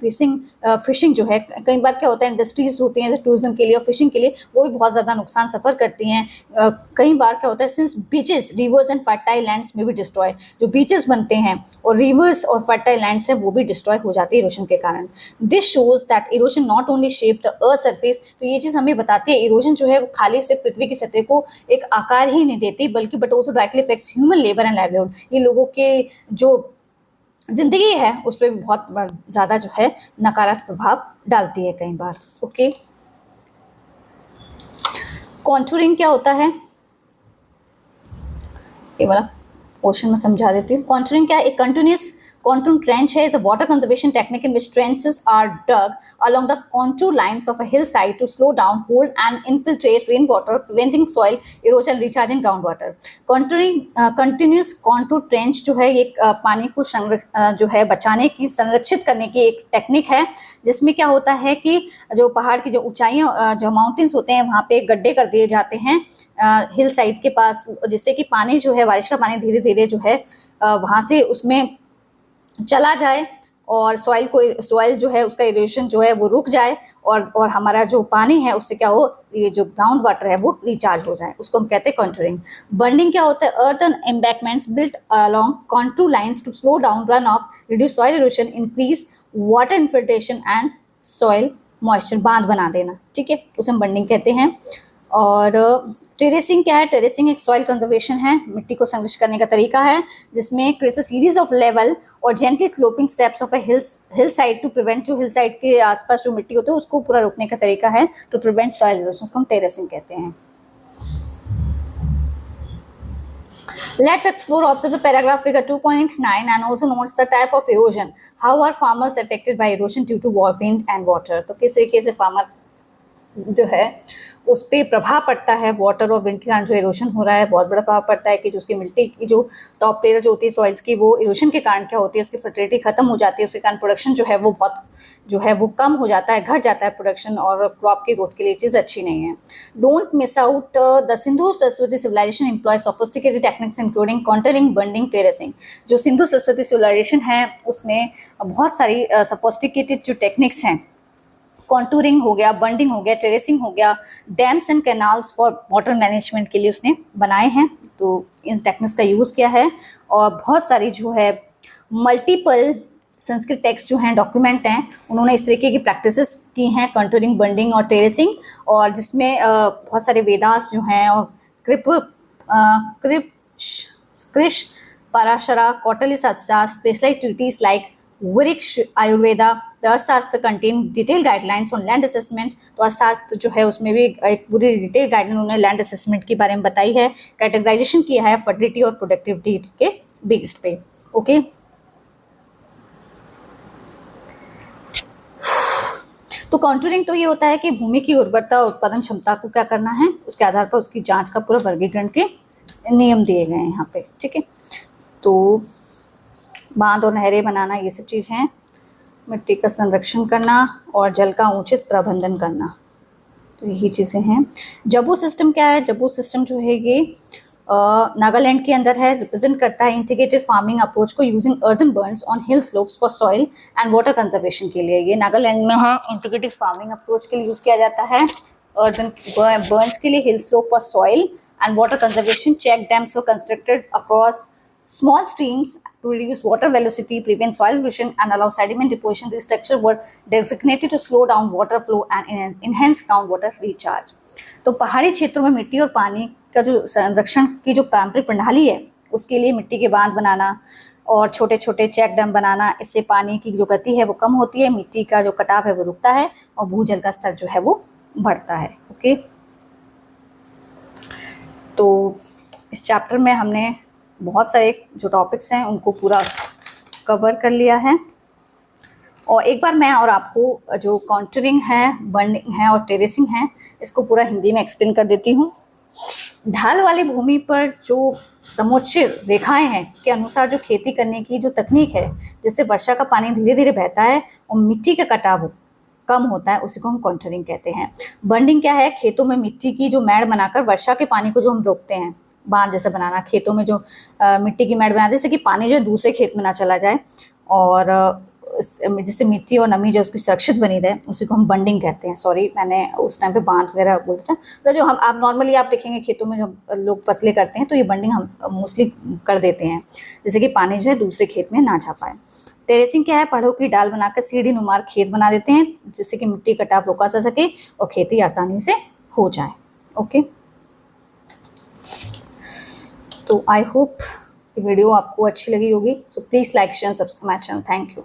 fishing जो है, कई बार क्या होता है इंडस्ट्रीज होती हैं टूरिज्म के लिए और फिशिंग के लिए, वो भी बहुत ज़्यादा नुकसान सफ़र करती हैं। कई बार क्या होता है since beaches, reverse and fertile lands में भी डिस्ट्रॉय, जो बीचेस बनते हैं और रिवर्स और फर्टाइल लैंड्स हैं वो भी डिस्ट्रॉय हो जाती है इरोजन के कारण। This shows that erosion not only shape the earth surface, तो ये चीज़ हमें बताती है इरोजन जो है वो खाली से पृथ्वी की सतह को एक आकार ही नहीं देती, बल्कि but also directly effects human labour and livelihood. ये लोगों के जो जिंदगी है उस पर भी बहुत ज़्यादा जो है नकारात्मक प्रभाव डालती है कई बार। ओके, कॉन्टूरिंग क्या होता है ये वाला क्वेश्चन में समझा देती हूँ। कॉन्टूरिंग क्या है? एक कंटिन्यूस contour trench है is a water conservation technique in which trenches are dug along the contour lines of a hillside to slow down, hold and infiltrate rainwater, preventing soil erosion, recharging groundwater. Contouring continuous contour trench जो है ये पानी को जो है बचाने की, संरक्षित करने की एक टेक्निक है, जिसमें क्या होता है कि जो पहाड़ की जो ऊंचाइयाँ, जो माउंटेन्स होते हैं, वहाँ पे गड्ढे कर दिए जाते हैं हिल साइड के पास, जिससे कि पानी जो है, बारिश का पानी धीरे धीरे जो है वहाँ से उसमें चला जाए और सॉइल जो है उसका इरोजन जो है वो रुक जाए और हमारा जो पानी है उससे क्या हो, ये जो ग्राउंड वाटर है वो रिचार्ज हो जाए, उसको हम कहते हैं कॉन्टूरिंग। बंडिंग क्या होता है? Earthen embankments built along contour lines to slow down runoff, reduce soil erosion, increase water infiltration and soil moisture, बांध बना देना, ठीक है, उसे हम बंडिंग कहते हैं। और टेरेसिंग क्या है? टेरेसिंग एक सॉइल कंजर्वेशन है, मिट्टी को संरक्षित करने का तरीका है, जिसमें creates a series of level और gently sloping steps of a hill side to prevent, जो हिल साइड के आसपास जो मिट्टी होती है उसको पूरा रोकने का तरीका है, टू प्रिवेंट सॉइल इरोजन, उसको हम टेरेसिंग कहते हैं। Let's explore, observe the paragraph figure 2.9 and also notes the type of erosion. How are farmers affected by erosion due to wind and water? तो किस तरीके से फार्मर जो है उस पर प्रभाव पड़ता है वाटर और विंड के कारण, जो इरोशन हो रहा है बहुत बड़ा प्रभाव पड़ता है कि जो उसकी मिट्टी की जो टॉप लेयर जो होती है सॉइल्स की, वो इरोशन के कारण क्या होती है, उसकी फर्टिलिटी खत्म हो जाती है, उसके कारण प्रोडक्शन जो है वो बहुत जो है वो कम हो जाता है, घट जाता है प्रोडक्शन, और क्रॉप की ग्रोथ के लिए चीज़ अच्छी नहीं है। Don't miss out the Sindhu Saraswati civilization employ sophisticated techniques including contouring, bunding, terracing. जो सिंधु सरस्वती सिविलाइजेशन है उसने बहुत सारी सोफिस्टिकेटेड जो टेक्निक्स हैं, कॉन्टूरिंग हो गया, बंडिंग हो गया, टेरेसिंग हो गया, dams and canals for water management के लिए उसने बनाए हैं, तो इन टेक्निक्स का यूज़ किया है। और बहुत सारी जो है मल्टीपल संस्कृत टेक्स्ट जो हैं, डॉक्यूमेंट हैं, उन्होंने इस तरीके की प्रैक्टिसेस की हैं, कॉन्टूरिंग, बंडिंग और टेरेसिंग, और जिसमें बहुत सारे वेदास जो हैं और कृष, पराशरा, कौटिल्य शास्त्र, स्पेशलाइज्ड ट्रीटीज लाइक वैदिक आयुर्वेदा, द अर्थशास्त्र contain detail guidelines on land assessment. तो अर्थशास्त्र जो है उसमें भी एक पूरी डिटेल गाइडलाइन उन्होंने लैंड असेसमेंट के बारे में बताई है, कैटेगराइजेशन किया है फर्टिलिटी और प्रोडक्टिविटी के बेस्ड पे। ओके, तो कॉन्टूरिंग तो ये होता है कि भूमि की उर्वरता और उत्पादन क्षमता को क्या करना है, उसके आधार पर उसकी जांच का पूरा वर्गीकरण के नियम दिए गए हैं यहाँ पे, ठीक है। तो बांध और नहरें बनाना, ये सब चीज़ हैं, मिट्टी का संरक्षण करना और जल का उचित प्रबंधन करना, तो यही चीज़ें हैं। जबू सिस्टम क्या है? जबू सिस्टम जो है ये नागालैंड के अंदर है, रिप्रेजेंट करता है इंटीग्रेटेड फार्मिंग अप्रोच को using earthen Burns on hill slopes for soil and water conservation के लिए। ये नागालैंड में है, इंटीग्रेटेड फार्मिंग अप्रोच के लिए यूज किया जाता है, अर्दन बर्न्स के लिए, hill slope for soil and water conservation. Check dams were constructed across small streams to reduce water velocity, prevent soil erosion and allow sediment deposition. These structures were designated to slow down water flow and enhance groundwater recharge. तो पहाड़ी क्षेत्रों में मिट्टी और पानी का जो संरक्षण की जो पारंपरिक प्रणाली है, उसके लिए मिट्टी के बांध बनाना और छोटे छोटे चेक डैम बनाना, इससे पानी की जो गति है वो कम होती है, मिट्टी का जो कटाव है वो रुकता है और भूजल का स्तर जो है वो बढ़ता है। ओके, तो इस चैप्टर में हमने बहुत सारे जो टॉपिक्स हैं उनको पूरा कवर कर लिया है। और एक बार मैं और आपको जो कॉन्टरिंग है, बर्निंग है और टेरेसिंग है, इसको पूरा हिंदी में एक्सप्लेन कर देती हूँ। ढाल वाली भूमि पर जो समोच्च रेखाएं हैं के अनुसार जो खेती करने की जो तकनीक है, जिससे वर्षा का पानी धीरे धीरे बहता है और मिट्टी का कटाव कम होता है, उसी को हम कॉन्टरिंग कहते हैं। बंडिंग क्या है? खेतों में मिट्टी की जो मैड़ बनाकर वर्षा के पानी को जो हम रोकते हैं, बांध जैसे बनाना, खेतों में जो मिट्टी की मैड़ बनाते हैं, जैसे कि पानी जो है दूसरे खेत में ना चला जाए और जिससे मिट्टी और नमी जो उसकी सुरक्षित बनी रहे, उसी को हम बंडिंग कहते हैं। सॉरी, मैंने उस टाइम पे बांध वगैरह बोलते हैं। तो जो हम आप नॉर्मली आप देखेंगे खेतों में जो लोग फसलें करते हैं, तो ये बंडिंग हम मोस्टली कर देते हैं, जैसे कि पानी जो है दूसरे खेत में ना जा पाए। टेरेसिंग क्या है? पेड़ों की डाल बनाकर सीढ़ी नुमार खेत बना देते हैं, जिससे कि मिट्टी कटाव रोका जा सके और खेती आसानी से हो जाए। ओके, तो आई होप वीडियो आपको अच्छी लगी होगी। So please like share subscribe my channel. Thank you.